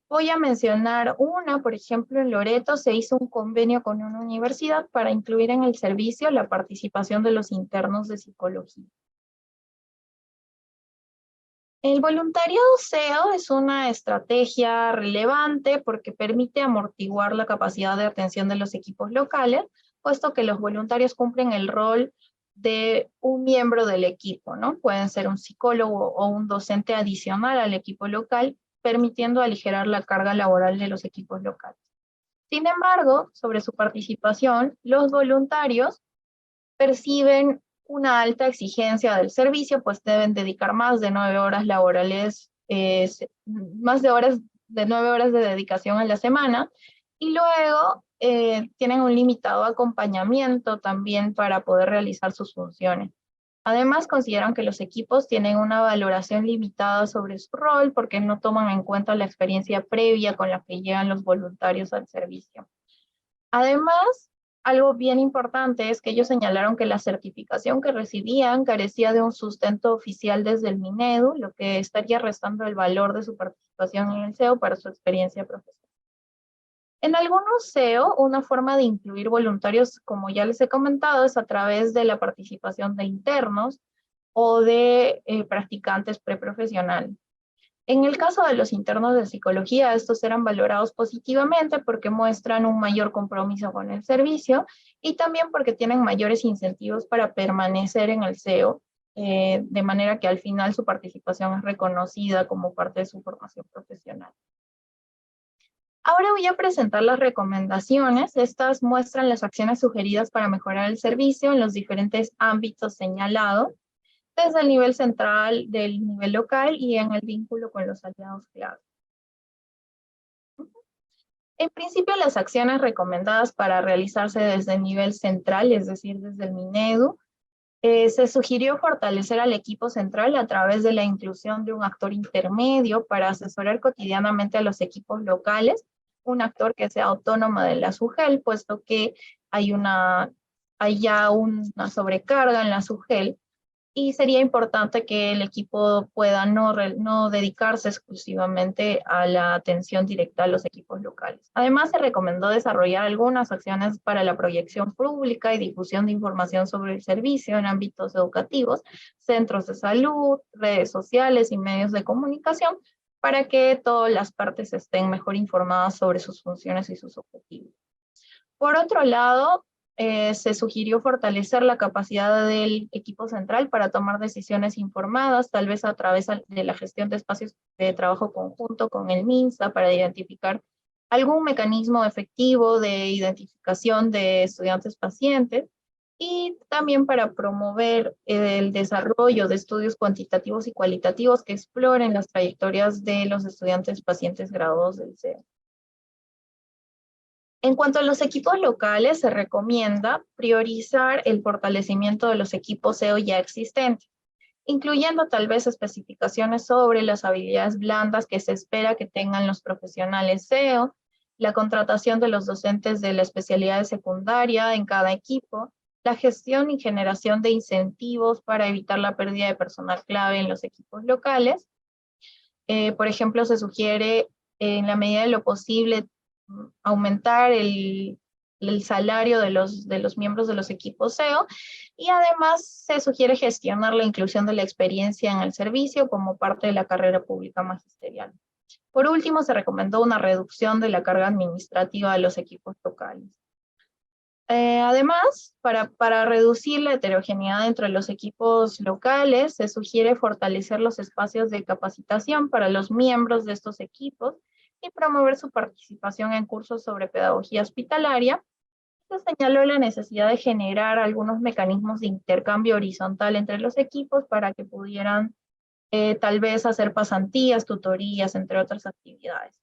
Voy a mencionar una, por ejemplo, en Loreto se hizo un convenio con una universidad para incluir en el servicio la participación de los internos de psicología. El voluntariado SEO es una estrategia relevante porque permite amortiguar la capacidad de atención de los equipos locales, puesto que los voluntarios cumplen el rol de un miembro del equipo, ¿no? Pueden ser un psicólogo o un docente adicional al equipo local, permitiendo aligerar la carga laboral de los equipos locales. Sin embargo, sobre su participación, los voluntarios perciben una alta exigencia del servicio, pues deben dedicar más de 9 horas laborales, más de 9 horas de dedicación a la semana, y luego tienen un limitado acompañamiento también para poder realizar sus funciones. Además, consideran que los equipos tienen una valoración limitada sobre su rol porque no toman en cuenta la experiencia previa con la que llegan los voluntarios al servicio. Además, algo bien importante es que ellos señalaron que la certificación que recibían carecía de un sustento oficial desde el Minedu, lo que estaría restando el valor de su participación en el SEO para su experiencia profesional. En algunos SEO, una forma de incluir voluntarios, como ya les he comentado, es a través de la participación de internos o de practicantes preprofesionales. En el caso de los internos de psicología, estos eran valorados positivamente porque muestran un mayor compromiso con el servicio y también porque tienen mayores incentivos para permanecer en el SEO, de manera que al final su participación es reconocida como parte de su formación profesional. Ahora voy a presentar las recomendaciones. Estas muestran las acciones sugeridas para mejorar el servicio en los diferentes ámbitos señalados, desde el nivel central, del nivel local y en el vínculo con los aliados clave. En principio, las acciones recomendadas para realizarse desde el nivel central, es decir, desde el Minedu, se sugirió fortalecer al equipo central a través de la inclusión de un actor intermedio para asesorar cotidianamente a los equipos locales, un actor que sea autónomo de la SUGEL, puesto que hay ya una sobrecarga en la SUGEL, y sería importante que el equipo pueda no dedicarse exclusivamente a la atención directa a los equipos locales. Además, se recomendó desarrollar algunas acciones para la proyección pública y difusión de información sobre el servicio en ámbitos educativos, centros de salud, redes sociales y medios de comunicación, para que todas las partes estén mejor informadas sobre sus funciones y sus objetivos. Por otro lado, se sugirió fortalecer la capacidad del equipo central para tomar decisiones informadas, tal vez a través de la gestión de espacios de trabajo conjunto con el MINSA para identificar algún mecanismo efectivo de identificación de estudiantes pacientes y también para promover el desarrollo de estudios cuantitativos y cualitativos que exploren las trayectorias de los estudiantes pacientes graduados del SEO. En cuanto a los equipos locales, se recomienda priorizar el fortalecimiento de los equipos SEO ya existentes, incluyendo tal vez especificaciones sobre las habilidades blandas que se espera que tengan los profesionales SEO, la contratación de los docentes de la especialidad secundaria en cada equipo, la gestión y generación de incentivos para evitar la pérdida de personal clave en los equipos locales. Por ejemplo, se sugiere en la medida de lo posible aumentar el salario de los miembros de los equipos SEO y además se sugiere gestionar la inclusión de la experiencia en el servicio como parte de la carrera pública magisterial. Por último, se recomendó una reducción de la carga administrativa de los equipos locales. Además, para reducir la heterogeneidad entre los equipos locales, se sugiere fortalecer los espacios de capacitación para los miembros de estos equipos y promover su participación en cursos sobre pedagogía hospitalaria. Se señaló la necesidad de generar algunos mecanismos de intercambio horizontal entre los equipos para que pudieran tal vez hacer pasantías, tutorías, entre otras actividades.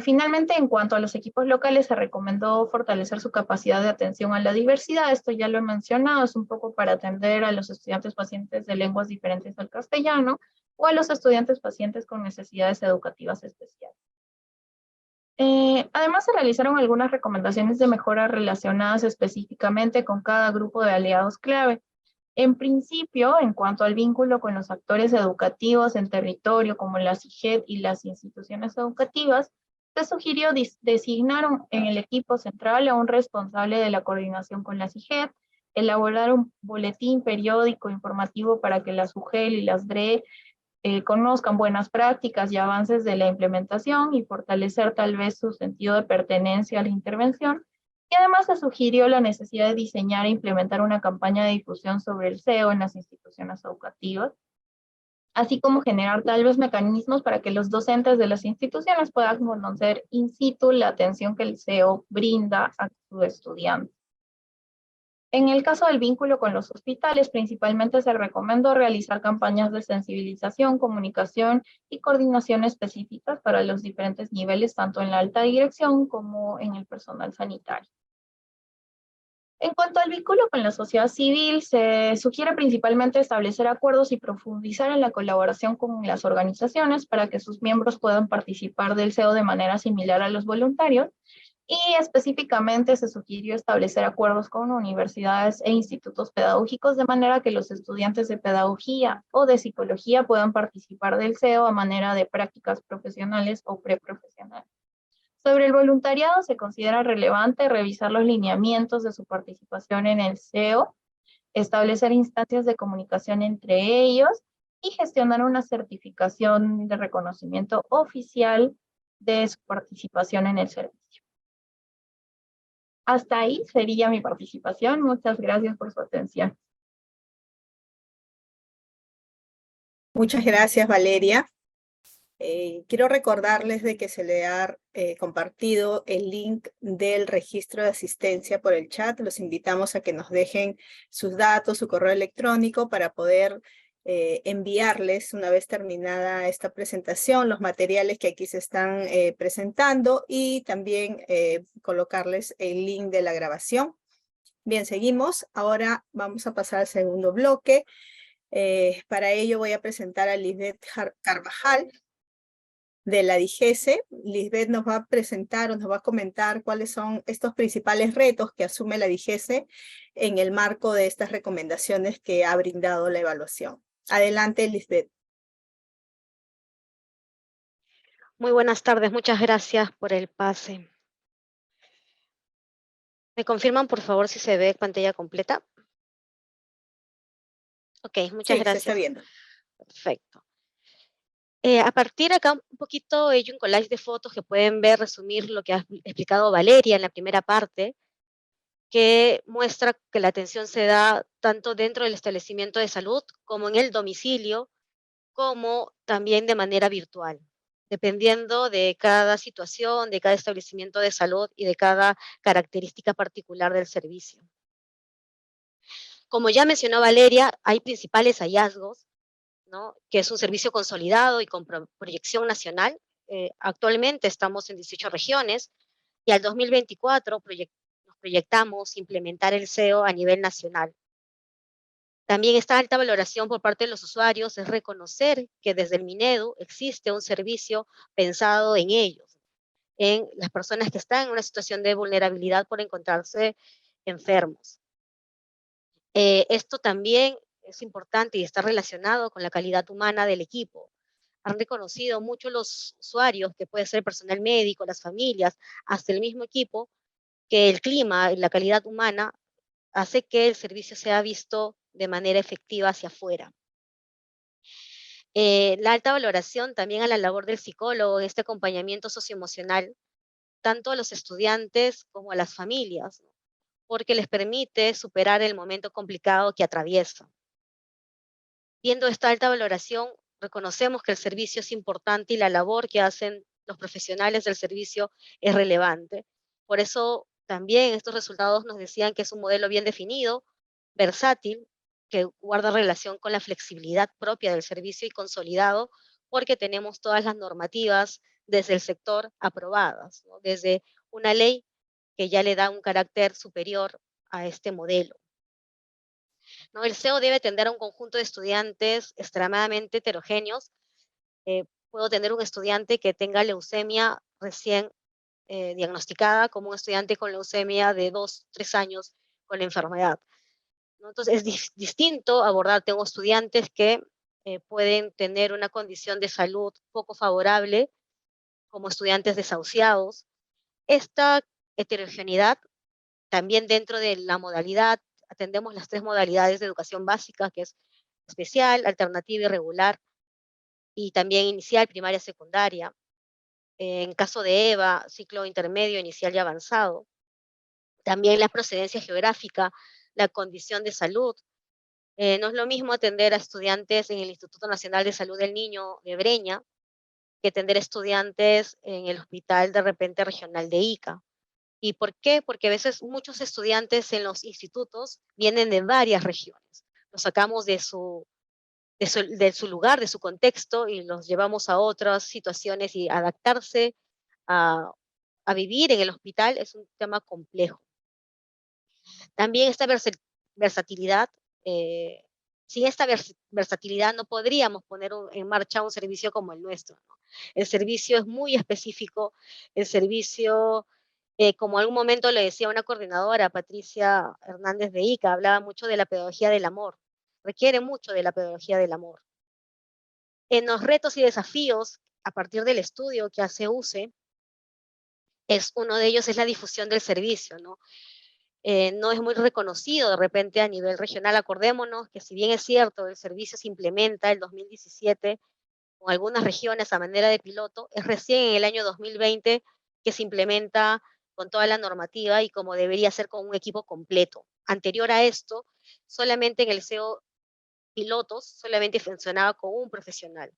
Finalmente, en cuanto a los equipos locales, se recomendó fortalecer su capacidad de atención a la diversidad. Esto ya lo he mencionado, es un poco para atender a los estudiantes pacientes de lenguas diferentes al castellano o a los estudiantes pacientes con necesidades educativas especiales. Además, se realizaron algunas recomendaciones de mejora relacionadas específicamente con cada grupo de aliados clave. En principio, en cuanto al vínculo con los actores educativos en territorio, como la CIGED y las instituciones educativas, se sugirió designar en el equipo central a un responsable de la coordinación con la CIGED, elaborar un boletín periódico informativo para que las UGEL y las DRE conozcan buenas prácticas y avances de la implementación y fortalecer tal vez su sentido de pertenencia a la intervención. Y además se sugirió la necesidad de diseñar e implementar una campaña de difusión sobre el SEO en las instituciones educativas, así como generar tal vez mecanismos para que los docentes de las instituciones puedan conocer in situ la atención que el SEO brinda a sus estudiantes. En el caso del vínculo con los hospitales, principalmente se recomendó realizar campañas de sensibilización, comunicación y coordinación específicas para los diferentes niveles, tanto en la alta dirección como en el personal sanitario. En cuanto al vínculo con la sociedad civil, se sugiere principalmente establecer acuerdos y profundizar en la colaboración con las organizaciones para que sus miembros puedan participar del SEO de manera similar a los voluntarios. Y específicamente se sugirió establecer acuerdos con universidades e institutos pedagógicos de manera que los estudiantes de pedagogía o de psicología puedan participar del SEO a manera de prácticas profesionales o preprofesionales. Sobre el voluntariado, se considera relevante revisar los lineamientos de su participación en el SEO, establecer instancias de comunicación entre ellos y gestionar una certificación de reconocimiento oficial de su participación en el servicio. Hasta ahí sería mi participación. Muchas gracias por su atención. Muchas gracias, Valeria. Quiero recordarles de que se le ha compartido el link del registro de asistencia por el chat. Los invitamos a que nos dejen sus datos, su correo electrónico para poder enviarles, una vez terminada esta presentación, los materiales que aquí se están presentando y también colocarles el link de la grabación. Bien, seguimos. Ahora vamos a pasar al segundo bloque. Para ello voy a presentar a Lisbeth Carvajal, de la DIGESE. Lisbeth nos va a presentar o nos va a comentar cuáles son estos principales retos que asume la DIGESE en el marco de estas recomendaciones que ha brindado la evaluación. Adelante, Lisbeth. Muy buenas tardes, muchas gracias por el pase. ¿Me confirman, por favor, si se ve pantalla completa? Ok, muchas Sí, se está gracias. viendo. Perfecto. A partir acá un poquito he hecho un collage de fotos que pueden ver, resumir lo que ha explicado Valeria en la primera parte, que muestra que la atención se da tanto dentro del establecimiento de salud como en el domicilio, como también de manera virtual, dependiendo de cada situación, de cada establecimiento de salud y de cada característica particular del servicio. Como ya mencionó Valeria, hay principales hallazgos, ¿no? Que es un servicio consolidado y con proyección nacional. Actualmente estamos en 18 regiones y al 2024 nos proyectamos implementar el SEO a nivel nacional. También esta alta valoración por parte de los usuarios es reconocer que desde el Minedu existe un servicio pensado en ellos, en las personas que están en una situación de vulnerabilidad por encontrarse enfermos. Esto también es importante y está relacionado con la calidad humana del equipo. Han reconocido mucho los usuarios, que puede ser el personal médico, las familias, hasta el mismo equipo, que el clima y la calidad humana hace que el servicio sea visto de manera efectiva hacia afuera. La alta valoración también a la labor del psicólogo en este acompañamiento socioemocional, tanto a los estudiantes como a las familias, ¿no? Porque les permite superar el momento complicado que atraviesan. Viendo esta alta valoración, reconocemos que el servicio es importante y la labor que hacen los profesionales del servicio es relevante. Por eso también estos resultados nos decían que es un modelo bien definido, versátil, que guarda relación con la flexibilidad propia del servicio y consolidado, porque tenemos todas las normativas desde el sector aprobadas, ¿no? Desde una ley que ya le da un carácter superior a este modelo, ¿no? El SEO debe atender a un conjunto de estudiantes extremadamente heterogéneos. Puedo tener un estudiante que tenga leucemia recién diagnosticada, como un estudiante con leucemia de 2, 3 años con la enfermedad, ¿no? Entonces es distinto abordar, tengo estudiantes que pueden tener una condición de salud poco favorable, como estudiantes desahuciados. Esta heterogeneidad también dentro de la modalidad, atendemos las 3 modalidades de educación básica, que es especial, alternativa y regular, y también inicial, primaria, secundaria. En caso de EVA, ciclo intermedio, inicial y avanzado. También la procedencia geográfica, la condición de salud. No es lo mismo atender a estudiantes en el Instituto Nacional de Salud del Niño de Breña que atender a estudiantes en el hospital de repente regional de Ica. ¿Y por qué? Porque a veces muchos estudiantes en los institutos vienen de varias regiones. Los sacamos de su lugar, de su contexto, y los llevamos a otras situaciones, y adaptarse a, a vivir en el hospital es un tema complejo. También esta versatilidad, sin esta versatilidad no podríamos poner en marcha un servicio como el nuestro, ¿no? El servicio es muy específico, el servicio, como algún momento le decía una coordinadora, Patricia Hernández de Ica, hablaba mucho de la pedagogía del amor, requiere mucho de la pedagogía del amor. En los retos y desafíos, a partir del estudio que hace UCE, uno de ellos es la difusión del servicio, ¿no? No es muy reconocido de repente a nivel regional. Acordémonos que si bien es cierto, el servicio se implementa el 2017 con algunas regiones a manera de piloto, es recién en el año 2020 que se implementa con toda la normativa y como debería ser con un equipo completo. Anterior a esto, solamente en el SEO pilotos, solamente funcionaba con un profesional,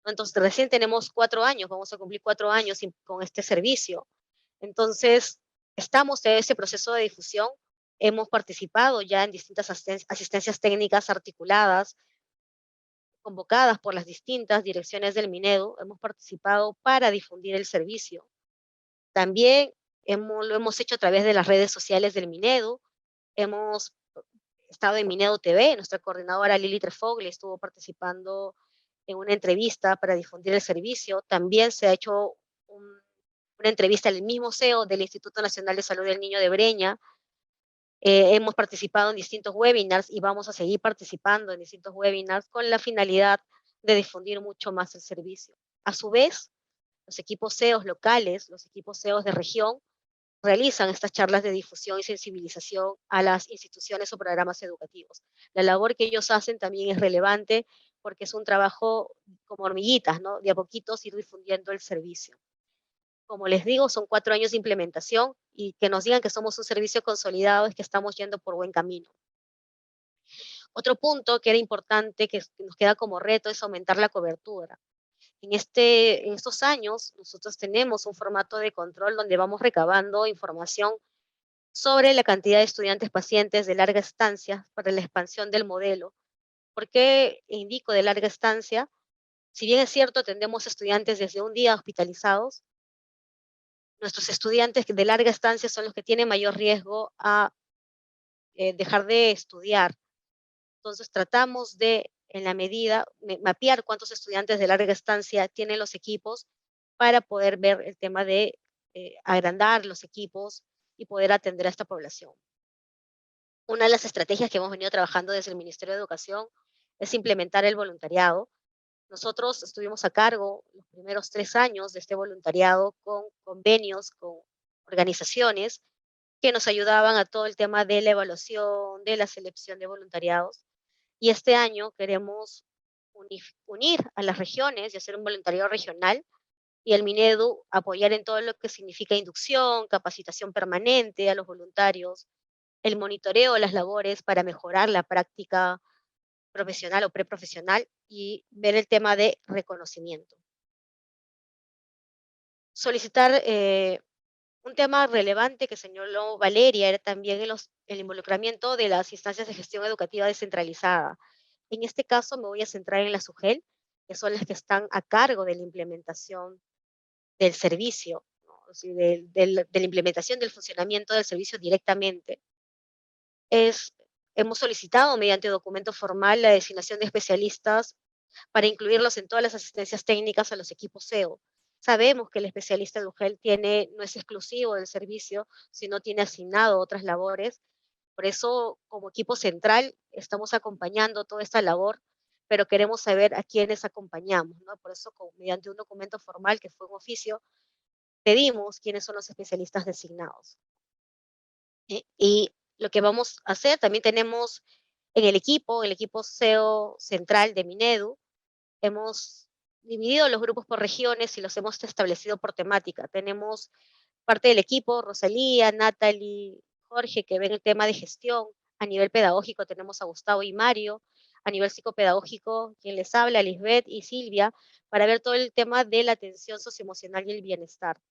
¿no? Entonces, recién tenemos 4 años, vamos a cumplir 4 años con este servicio. Entonces, estamos en ese proceso de difusión, hemos participado ya en distintas asistencias técnicas articuladas, convocadas por las distintas direcciones del Minedu, hemos participado para difundir el servicio. También lo hemos hecho a través de las redes sociales del Minedu, hemos estado en Minedu TV, nuestra coordinadora Lili Trefogli estuvo participando en una entrevista para difundir el servicio. También se ha hecho una entrevista al mismo CEO del Instituto Nacional de Salud del Niño de Breña. Hemos participado en distintos webinars y vamos a seguir participando en distintos webinars con la finalidad de difundir mucho más el servicio. A su vez, los equipos CEOs locales, los equipos CEOs de región, realizan estas charlas de difusión y sensibilización a las instituciones o programas educativos. La labor que ellos hacen también es relevante porque es un trabajo como hormiguitas, ¿no? De a poquitos ir difundiendo el servicio. Como les digo, son 4 años de implementación y que nos digan que somos un servicio consolidado es que estamos yendo por buen camino. Otro punto que era importante, que nos queda como reto, es aumentar la cobertura. En estos años, nosotros tenemos un formato de control donde vamos recabando información sobre la cantidad de estudiantes pacientes de larga estancia para la expansión del modelo. ¿Por qué indico de larga estancia? Si bien es cierto, atendemos estudiantes desde un día hospitalizados, nuestros estudiantes de larga estancia son los que tienen mayor riesgo a dejar de estudiar. Entonces tratamos de, en la medida, mapear cuántos estudiantes de larga estancia tienen los equipos para poder ver el tema de agrandar los equipos y poder atender a esta población. Una de las estrategias que hemos venido trabajando desde el Ministerio de Educación es implementar el voluntariado. Nosotros estuvimos a cargo los primeros 3 años de este voluntariado con convenios, con organizaciones que nos ayudaban a todo el tema de la evaluación, de la selección de voluntariados. Y este año queremos unir a las regiones y hacer un voluntariado regional y el Minedu apoyar en todo lo que significa inducción, capacitación permanente a los voluntarios, el monitoreo de las labores para mejorar la práctica profesional o preprofesional y ver el tema de reconocimiento. Solicitar un tema relevante que señaló Valeria era también el involucramiento de las instancias de gestión educativa descentralizada. En este caso me voy a centrar en la SUGEL, que son las que están a cargo de la implementación del servicio, ¿no? O sea, de la implementación del funcionamiento del servicio directamente. Hemos solicitado mediante documento formal la designación de especialistas para incluirlos en todas las asistencias técnicas a los equipos SEO. Sabemos que el especialista de UGEL no es exclusivo del servicio, sino tiene asignado otras labores. Por eso, como equipo central, estamos acompañando toda esta labor, pero queremos saber a quiénes acompañamos, ¿no? Por eso, mediante un documento formal que fue un oficio, pedimos quiénes son los especialistas designados. Y lo que vamos a hacer, también tenemos en el equipo SEO central de Minedu, hemos dividido los grupos por regiones y los hemos establecido por temática. Tenemos parte del equipo, Rosalía, Natalie, Jorge, que ven el tema de gestión. A nivel pedagógico tenemos a Gustavo y Mario. A nivel psicopedagógico, quien les habla, Lisbeth y Silvia, para ver todo el tema de la atención socioemocional y el bienestar.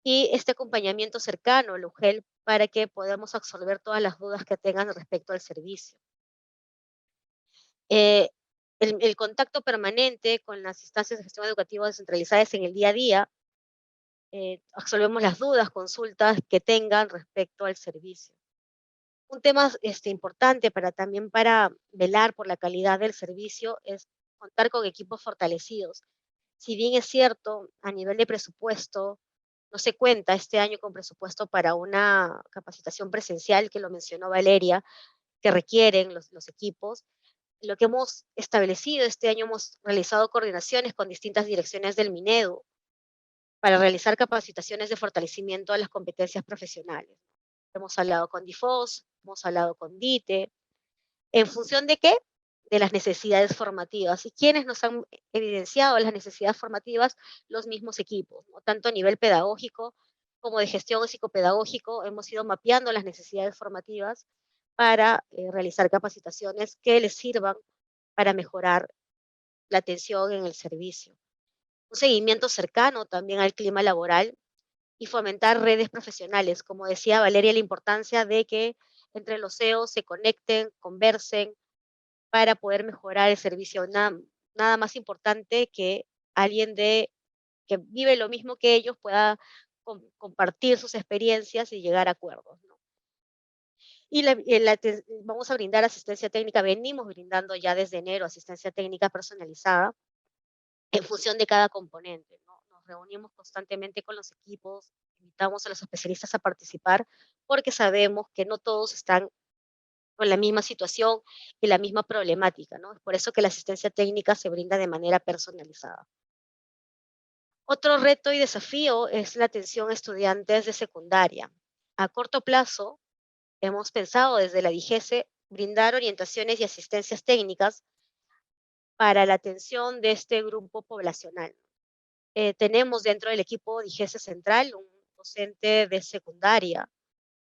Y este acompañamiento cercano, el UGEL, para que podamos absorber todas las dudas que tengan respecto al servicio. Eh, el contacto permanente con las instancias de gestión educativa descentralizadas en el día a día, absolvemos las dudas, consultas que tengan respecto al servicio. Un tema importante también para velar por la calidad del servicio es contar con equipos fortalecidos. Si bien es cierto, a nivel de presupuesto, no se cuenta este año con presupuesto para una capacitación presencial, que lo mencionó Valeria, que requieren los equipos. Lo que hemos establecido este año, hemos realizado coordinaciones con distintas direcciones del Minedu para realizar capacitaciones de fortalecimiento a las competencias profesionales. Hemos hablado con DIFOS, hemos hablado con DITE. ¿En función de qué? De las necesidades formativas. ¿Y quiénes nos han evidenciado las necesidades formativas? Los mismos equipos, ¿no? Tanto a nivel pedagógico como de gestión psicopedagógico, hemos ido mapeando las necesidades formativas para realizar capacitaciones que les sirvan para mejorar la atención en el servicio. Un seguimiento cercano también al clima laboral y fomentar redes profesionales. Como decía Valeria, la importancia de que entre los CEOs se conecten, conversen para poder mejorar el servicio. Nada más importante que alguien que vive lo mismo que ellos pueda compartir sus experiencias y llegar a acuerdos, ¿no? vamos a brindar asistencia técnica, venimos brindando ya desde enero asistencia técnica personalizada en función de cada componente, ¿no? Nos reunimos constantemente con los equipos, invitamos a los especialistas a participar porque sabemos que no todos están con la misma situación y la misma problemática, ¿no? Es por eso que la asistencia técnica se brinda de manera personalizada. Otro reto y desafío es la atención a estudiantes de secundaria. A corto plazo, hemos pensado desde la DIGESE brindar orientaciones y asistencias técnicas para la atención de este grupo poblacional. Tenemos dentro del equipo DIGESE Central un docente de secundaria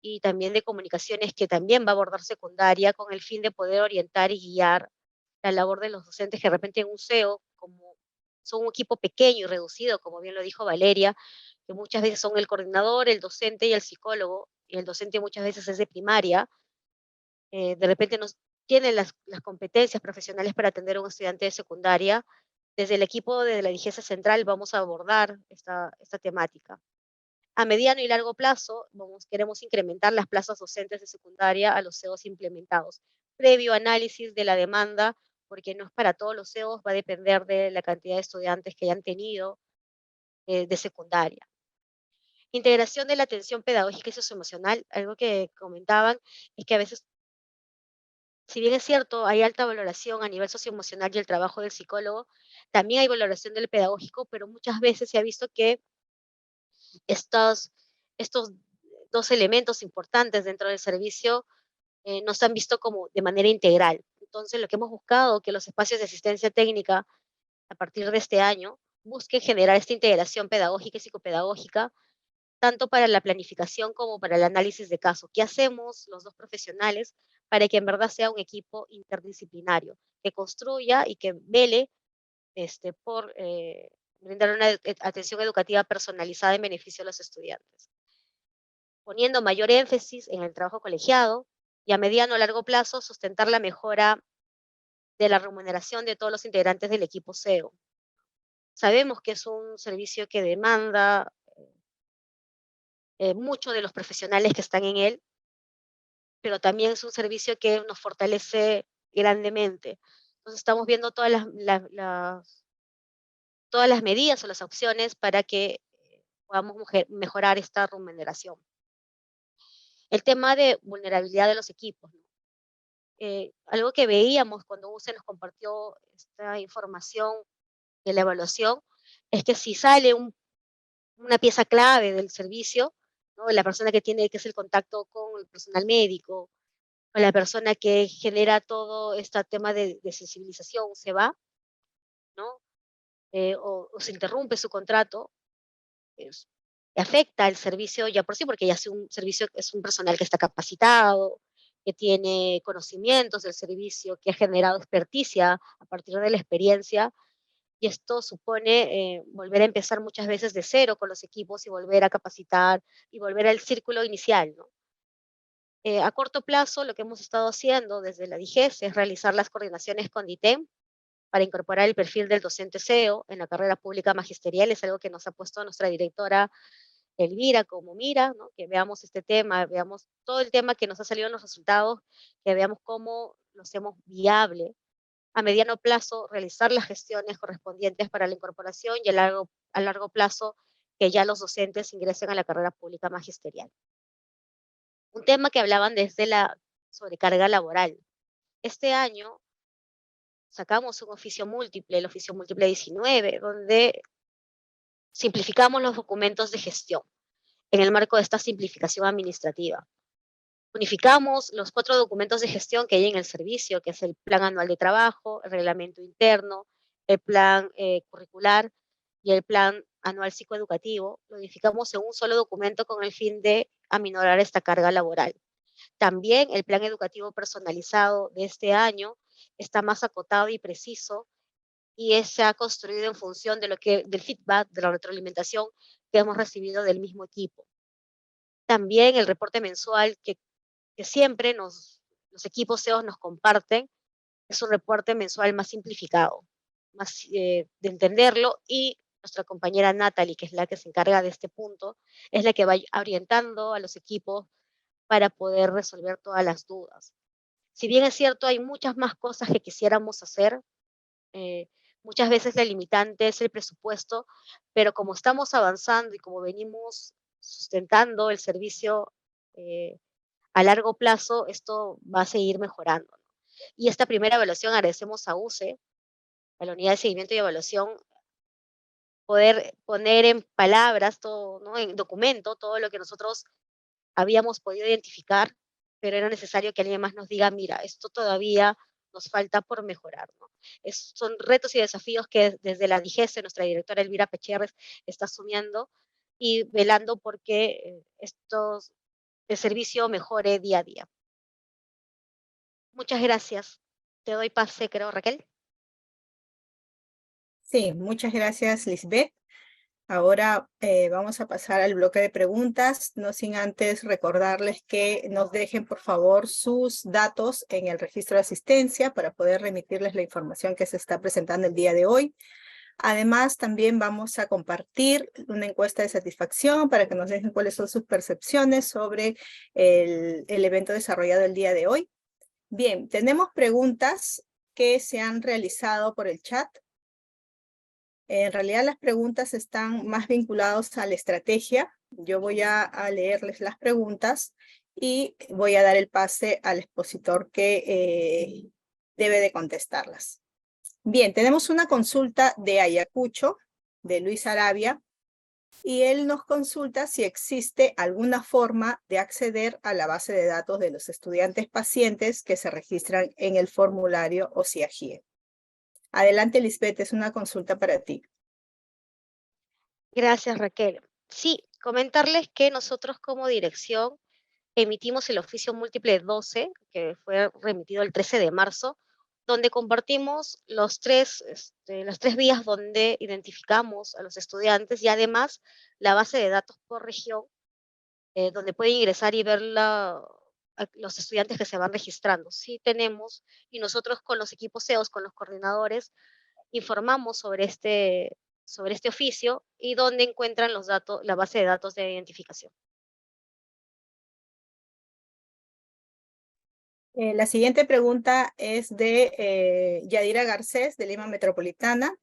y también de comunicaciones que también va a abordar secundaria con el fin de poder orientar y guiar la labor de los docentes que de repente en un SEO, como son un equipo pequeño y reducido, como bien lo dijo Valeria, que muchas veces son el coordinador, el docente y el psicólogo, y el docente muchas veces es de primaria, de repente no tienen las competencias profesionales para atender a un estudiante de secundaria. Desde el equipo de la DIGESE Central vamos a abordar esta temática. A mediano y largo plazo, queremos incrementar las plazas docentes de secundaria a los CEOs implementados, previo análisis de la demanda, porque no es para todos los CEOs, va a depender de la cantidad de estudiantes que hayan tenido de secundaria. Integración de la atención pedagógica y socioemocional, algo que comentaban, es que a veces, si bien es cierto, hay alta valoración a nivel socioemocional y el trabajo del psicólogo, también hay valoración del pedagógico, pero muchas veces se ha visto que estos dos elementos importantes dentro del servicio no se han visto como de manera integral. Entonces, lo que hemos buscado, que los espacios de asistencia técnica a partir de este año busquen generar esta integración pedagógica y psicopedagógica, tanto para la planificación como para el análisis de caso. ¿Qué hacemos los dos profesionales para que en verdad sea un equipo interdisciplinario, que construya y que vele por brindar una atención educativa personalizada en beneficio de los estudiantes, poniendo mayor énfasis en el trabajo colegiado y a mediano o largo plazo sustentar la mejora de la remuneración de todos los integrantes del equipo SEO. Sabemos que es un servicio que demanda mucho de los profesionales que están en él, pero también es un servicio que nos fortalece grandemente. Entonces estamos viendo todas las medidas o las opciones para que podamos mejorar esta remuneración. El tema de vulnerabilidad de los equipos, ¿no? Algo que veíamos cuando se nos compartió esta información de la evaluación es que si sale una pieza clave del servicio, ¿no? La persona que es el contacto con el personal médico, o la persona que genera todo este tema de sensibilización se va, ¿no? O se interrumpe su contrato, es afecta el servicio ya por sí, porque ya es un servicio, es un personal que está capacitado, que tiene conocimientos del servicio, que ha generado experticia a partir de la experiencia, y esto supone volver a empezar muchas veces de cero con los equipos y volver a capacitar y volver al círculo inicial, ¿no? A corto plazo, lo que hemos estado haciendo desde la DIGESE es realizar las coordinaciones con DITEM para incorporar el perfil del docente SEO en la carrera pública magisterial. Es algo que nos ha puesto nuestra directora Elvira como mira, ¿no? Que veamos este tema, veamos todo el tema que nos ha salido en los resultados, que veamos cómo lo hacemos viable. A mediano plazo, realizar las gestiones correspondientes para la incorporación y a largo plazo, que ya los docentes ingresen a la carrera pública magisterial. Un tema que hablaban desde la sobrecarga laboral. Este año sacamos un oficio múltiple, el oficio múltiple 19, donde simplificamos los documentos de gestión en el marco de esta simplificación administrativa. Unificamos los 4 documentos de gestión que hay en el servicio, que es el plan anual de trabajo, el reglamento interno, el plan curricular y el plan anual psicoeducativo. Lo unificamos en un solo documento con el fin de aminorar esta carga laboral. También el plan educativo personalizado de este año está más acotado y preciso y se ha construido en función del feedback, de la retroalimentación que hemos recibido del mismo equipo. También el reporte mensual que siempre los equipos SEO nos comparten, es un reporte mensual más simplificado, más de entenderlo, y nuestra compañera Natalie, que es la que se encarga de este punto, es la que va orientando a los equipos para poder resolver todas las dudas. Si bien es cierto, hay muchas más cosas que quisiéramos hacer, muchas veces la limitante es el presupuesto, pero como estamos avanzando y como venimos sustentando el servicio a largo plazo, esto va a seguir mejorando, ¿no? Y esta primera evaluación agradecemos a UCE, a la Unidad de Seguimiento y Evaluación, poder poner en palabras todo, ¿no? En documento, todo lo que nosotros habíamos podido identificar, pero era necesario que alguien más nos diga, mira, esto todavía nos falta por mejorar, ¿no? Son retos y desafíos que desde la DIGESE, nuestra directora Elvira Pecherres, está asumiendo y velando porque el servicio mejore día a día. Muchas gracias. Te doy pase, creo, Raquel. Sí, muchas gracias, Lisbeth. Ahora vamos a pasar al bloque de preguntas, no sin antes recordarles que nos dejen por favor sus datos en el registro de asistencia para poder remitirles la información que se está presentando el día de hoy. Además, también vamos a compartir una encuesta de satisfacción para que nos dejen cuáles son sus percepciones sobre el evento desarrollado el día de hoy. Bien, tenemos preguntas que se han realizado por el chat. En realidad las preguntas están más vinculadas a la estrategia. Yo voy a leerles las preguntas y voy a dar el pase al expositor que debe de contestarlas. Bien, tenemos una consulta de Ayacucho, de Luis Arabia, y él nos consulta si existe alguna forma de acceder a la base de datos de los estudiantes pacientes que se registran en el formulario OSIAGIE. Adelante, Lisbeth, es una consulta para ti. Gracias, Raquel. Sí, comentarles que nosotros como dirección emitimos el oficio múltiple 12, que fue remitido el 13 de marzo, donde compartimos las tres vías donde identificamos a los estudiantes y además la base de datos por región, donde pueden ingresar y ver los estudiantes que se van registrando. Sí tenemos, y nosotros con los equipos SEOs, con los coordinadores, informamos sobre este oficio y dónde encuentran los datos, la base de datos de identificación. La siguiente pregunta es de Yadira Garcés, de Lima Metropolitana,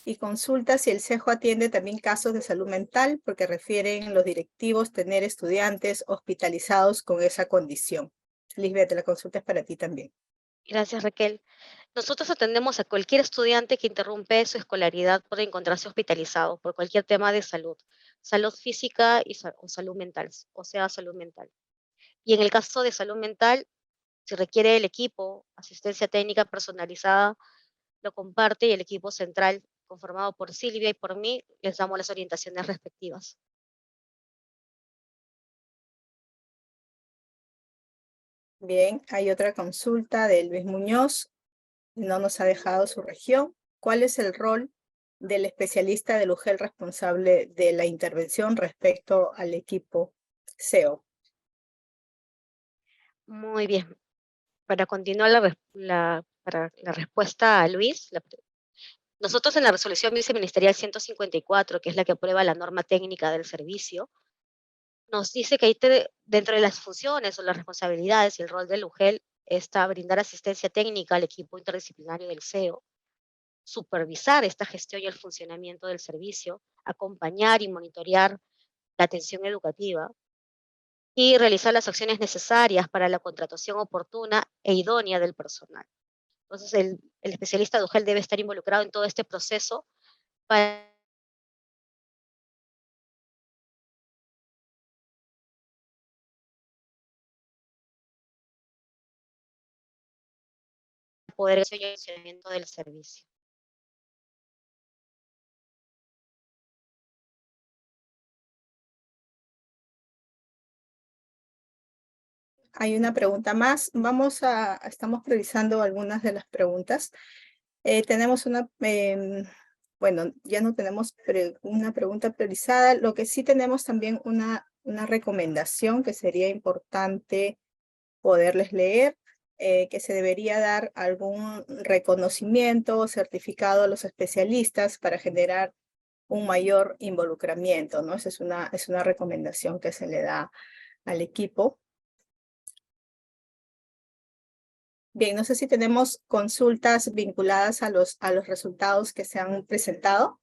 y consulta si el CEJO atiende también casos de salud mental, porque refieren los directivos tener estudiantes hospitalizados con esa condición. Lisbeth, la consulta es para ti también. Gracias, Raquel. Nosotros atendemos a cualquier estudiante que interrumpe su escolaridad por encontrarse hospitalizado por cualquier tema de salud, salud física o salud mental, o sea, salud mental. Y en el caso de salud mental, si requiere el equipo, asistencia técnica personalizada, lo comparte y el equipo central, conformado por Silvia y por mí, les damos las orientaciones respectivas. Bien, hay otra consulta de Luis Muñoz, no nos ha dejado su región. ¿Cuál es el rol del especialista del UGEL responsable de la intervención respecto al equipo SEO? Muy bien. Para continuar para la respuesta a Luis, nosotros en la resolución viceministerial 154, que es la que aprueba la norma técnica del servicio, nos dice que dentro de las funciones o las responsabilidades y el rol del UGEL está brindar asistencia técnica al equipo interdisciplinario del SEO, supervisar esta gestión y el funcionamiento del servicio, acompañar y monitorear la atención educativa y realizar las acciones necesarias para la contratación oportuna e idónea del personal. Entonces, el especialista de UGEL debe estar involucrado en todo este proceso para poder hacer el funcionamiento del servicio. Hay una pregunta más. Estamos priorizando algunas de las preguntas. Tenemos bueno, ya no tenemos una pregunta priorizada. Lo que sí tenemos también una recomendación que sería importante poderles leer, que se debería dar algún reconocimiento o certificado a los especialistas para generar un mayor involucramiento, ¿no? Esa es una recomendación que se le da al equipo. Bien, no sé si tenemos consultas vinculadas a los resultados que se han presentado.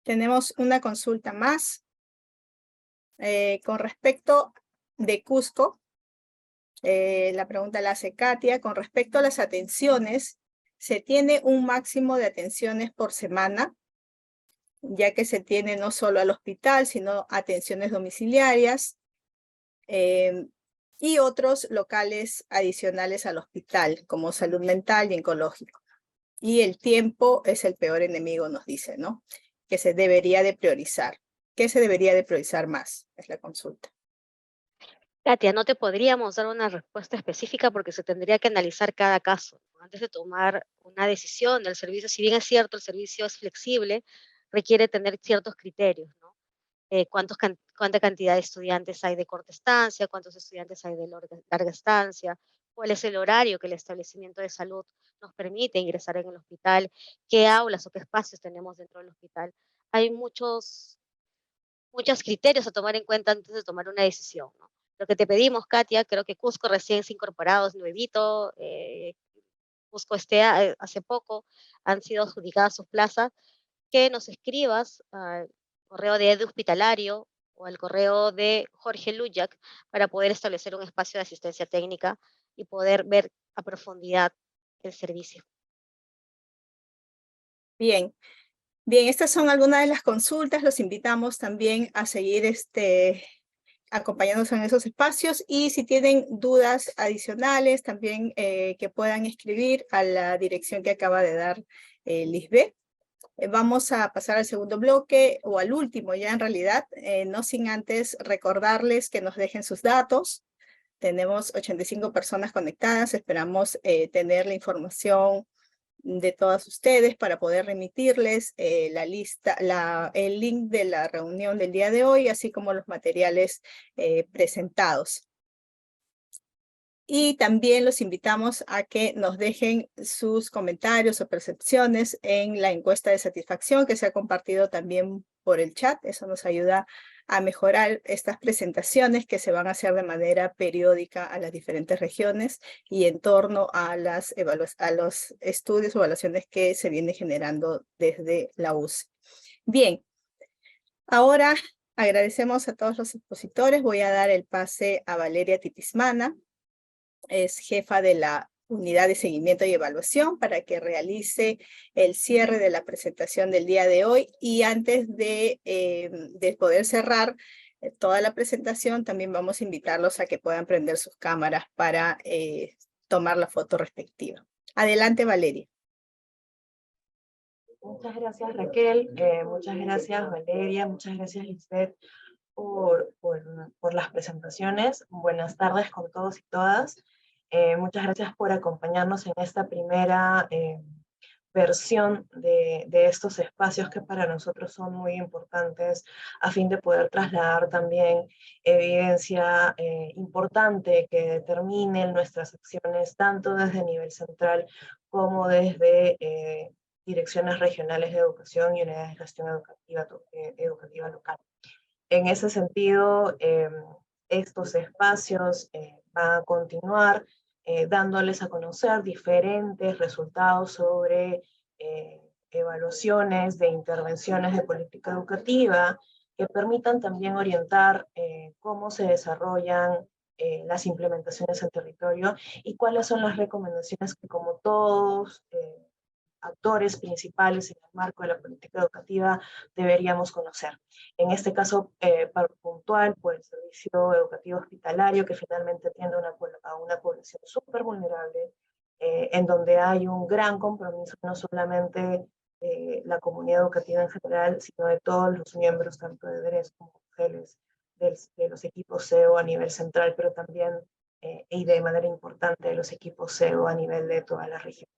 Tenemos una consulta más con respecto de Cusco. La pregunta la hace Katia. Con respecto a las atenciones, ¿se tiene un máximo de atenciones por semana? Ya que se tiene no solo al hospital, sino atenciones domiciliarias y otros locales adicionales al hospital, como salud mental y oncológico. Y el tiempo es el peor enemigo, nos dice, ¿no? Que se debería de priorizar. ¿Qué se debería de priorizar más? Es la consulta. Katia, no te podríamos dar una respuesta específica porque se tendría que analizar cada caso, ¿no? Antes de tomar una decisión del servicio. Si bien es cierto, el servicio es flexible, requiere tener ciertos criterios, ¿no? Cuánta cantidad de estudiantes hay de corta estancia, cuántos estudiantes hay de larga estancia, cuál es el horario que el establecimiento de salud nos permite ingresar en el hospital, qué aulas o qué espacios tenemos dentro del hospital. Hay muchos criterios a tomar en cuenta antes de tomar una decisión, ¿no? Lo que te pedimos, Katia, creo que Cusco recién se ha incorporado, es nuevito, Cusco hace poco, han sido adjudicadas sus plazas, que nos escribas al correo de Edu Hospitalario o al correo de Jorge Luyac para poder establecer un espacio de asistencia técnica y poder ver a profundidad el servicio. Bien. Bien, estas son algunas de las consultas. Los invitamos también a seguir acompañándonos en esos espacios y si tienen dudas adicionales también que puedan escribir a la dirección que acaba de dar Lisbeth. Vamos a pasar al segundo bloque o al último ya en realidad, no sin antes recordarles que nos dejen sus datos. Tenemos 85 personas conectadas, esperamos tener la información de todas ustedes para poder remitirles la lista, el link de la reunión del día de hoy, así como los materiales presentados. Y también los invitamos a que nos dejen sus comentarios o percepciones en la encuesta de satisfacción que se ha compartido también por el chat. Eso nos ayuda a mejorar estas presentaciones que se van a hacer de manera periódica a las diferentes regiones y en torno a los estudios o evaluaciones que se vienen generando desde la UCE. Bien, ahora agradecemos a todos los expositores. Voy a dar el pase a Valeria Tipismana. Es jefa de la unidad de seguimiento y evaluación para que realice el cierre de la presentación del día de hoy. Y antes de poder cerrar toda la presentación, también vamos a invitarlos a que puedan prender sus cámaras para tomar la foto respectiva. Adelante, Valeria. Muchas gracias, Raquel. Muchas gracias, Valeria. Muchas gracias, Lisbeth, por las presentaciones. Buenas tardes con todos y todas. Muchas gracias por acompañarnos en esta primera versión de estos espacios que para nosotros son muy importantes a fin de poder trasladar también evidencia importante que determine nuestras acciones tanto desde el nivel central como desde direcciones regionales de educación y unidades de gestión educativa local. En ese sentido, estos espacios van a continuar dándoles a conocer diferentes resultados sobre evaluaciones de intervenciones de política educativa que permitan también orientar cómo se desarrollan las implementaciones en territorio y cuáles son las recomendaciones que como todos actores principales en el marco de la política educativa deberíamos conocer. En este caso puntual, por el servicio educativo hospitalario, que finalmente atiende a una población súper vulnerable, en donde hay un gran compromiso no solamente de la comunidad educativa en general, sino de todos los miembros, tanto de DERES como mujeres, de los equipos CEO a nivel central, pero también, y de manera importante, de los equipos CEO a nivel de toda la región.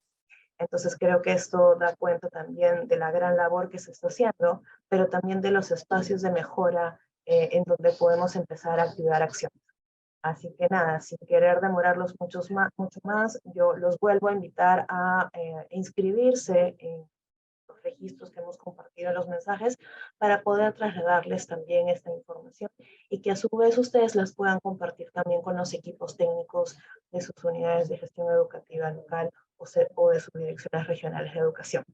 Entonces creo que esto da cuenta también de la gran labor que se está haciendo, pero también de los espacios de mejora en donde podemos empezar a activar acciones. Así que nada, sin querer demorarlos mucho más, yo los vuelvo a invitar a inscribirse en los registros que hemos compartido en los mensajes para poder trasladarles también esta información y que a su vez ustedes las puedan compartir también con los equipos técnicos de sus unidades de gestión educativa local o de sus direcciones regionales de educación.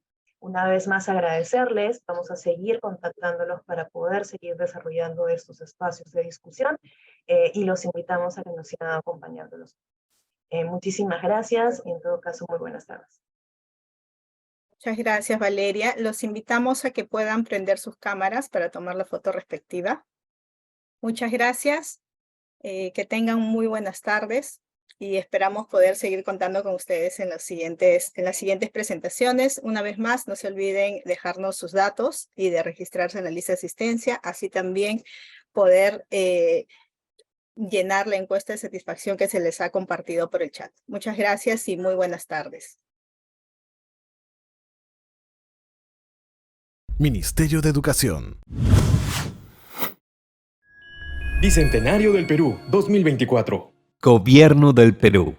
Una vez más agradecerles, vamos a seguir contactándolos para poder seguir desarrollando estos espacios de discusión y los invitamos a que nos sigan acompañándolos. Muchísimas gracias y en todo caso muy buenas tardes. Muchas gracias, Valeria. Los invitamos a que puedan prender sus cámaras para tomar la foto respectiva. Muchas gracias. Que tengan muy buenas tardes y esperamos poder seguir contando con ustedes en las siguientes presentaciones. Una vez más, no se olviden dejarnos sus datos y de registrarse en la lista de asistencia, así también poder llenar la encuesta de satisfacción que se les ha compartido por el chat. Muchas gracias y muy buenas tardes. Ministerio de Educación. Bicentenario del Perú 2024. Gobierno del Perú.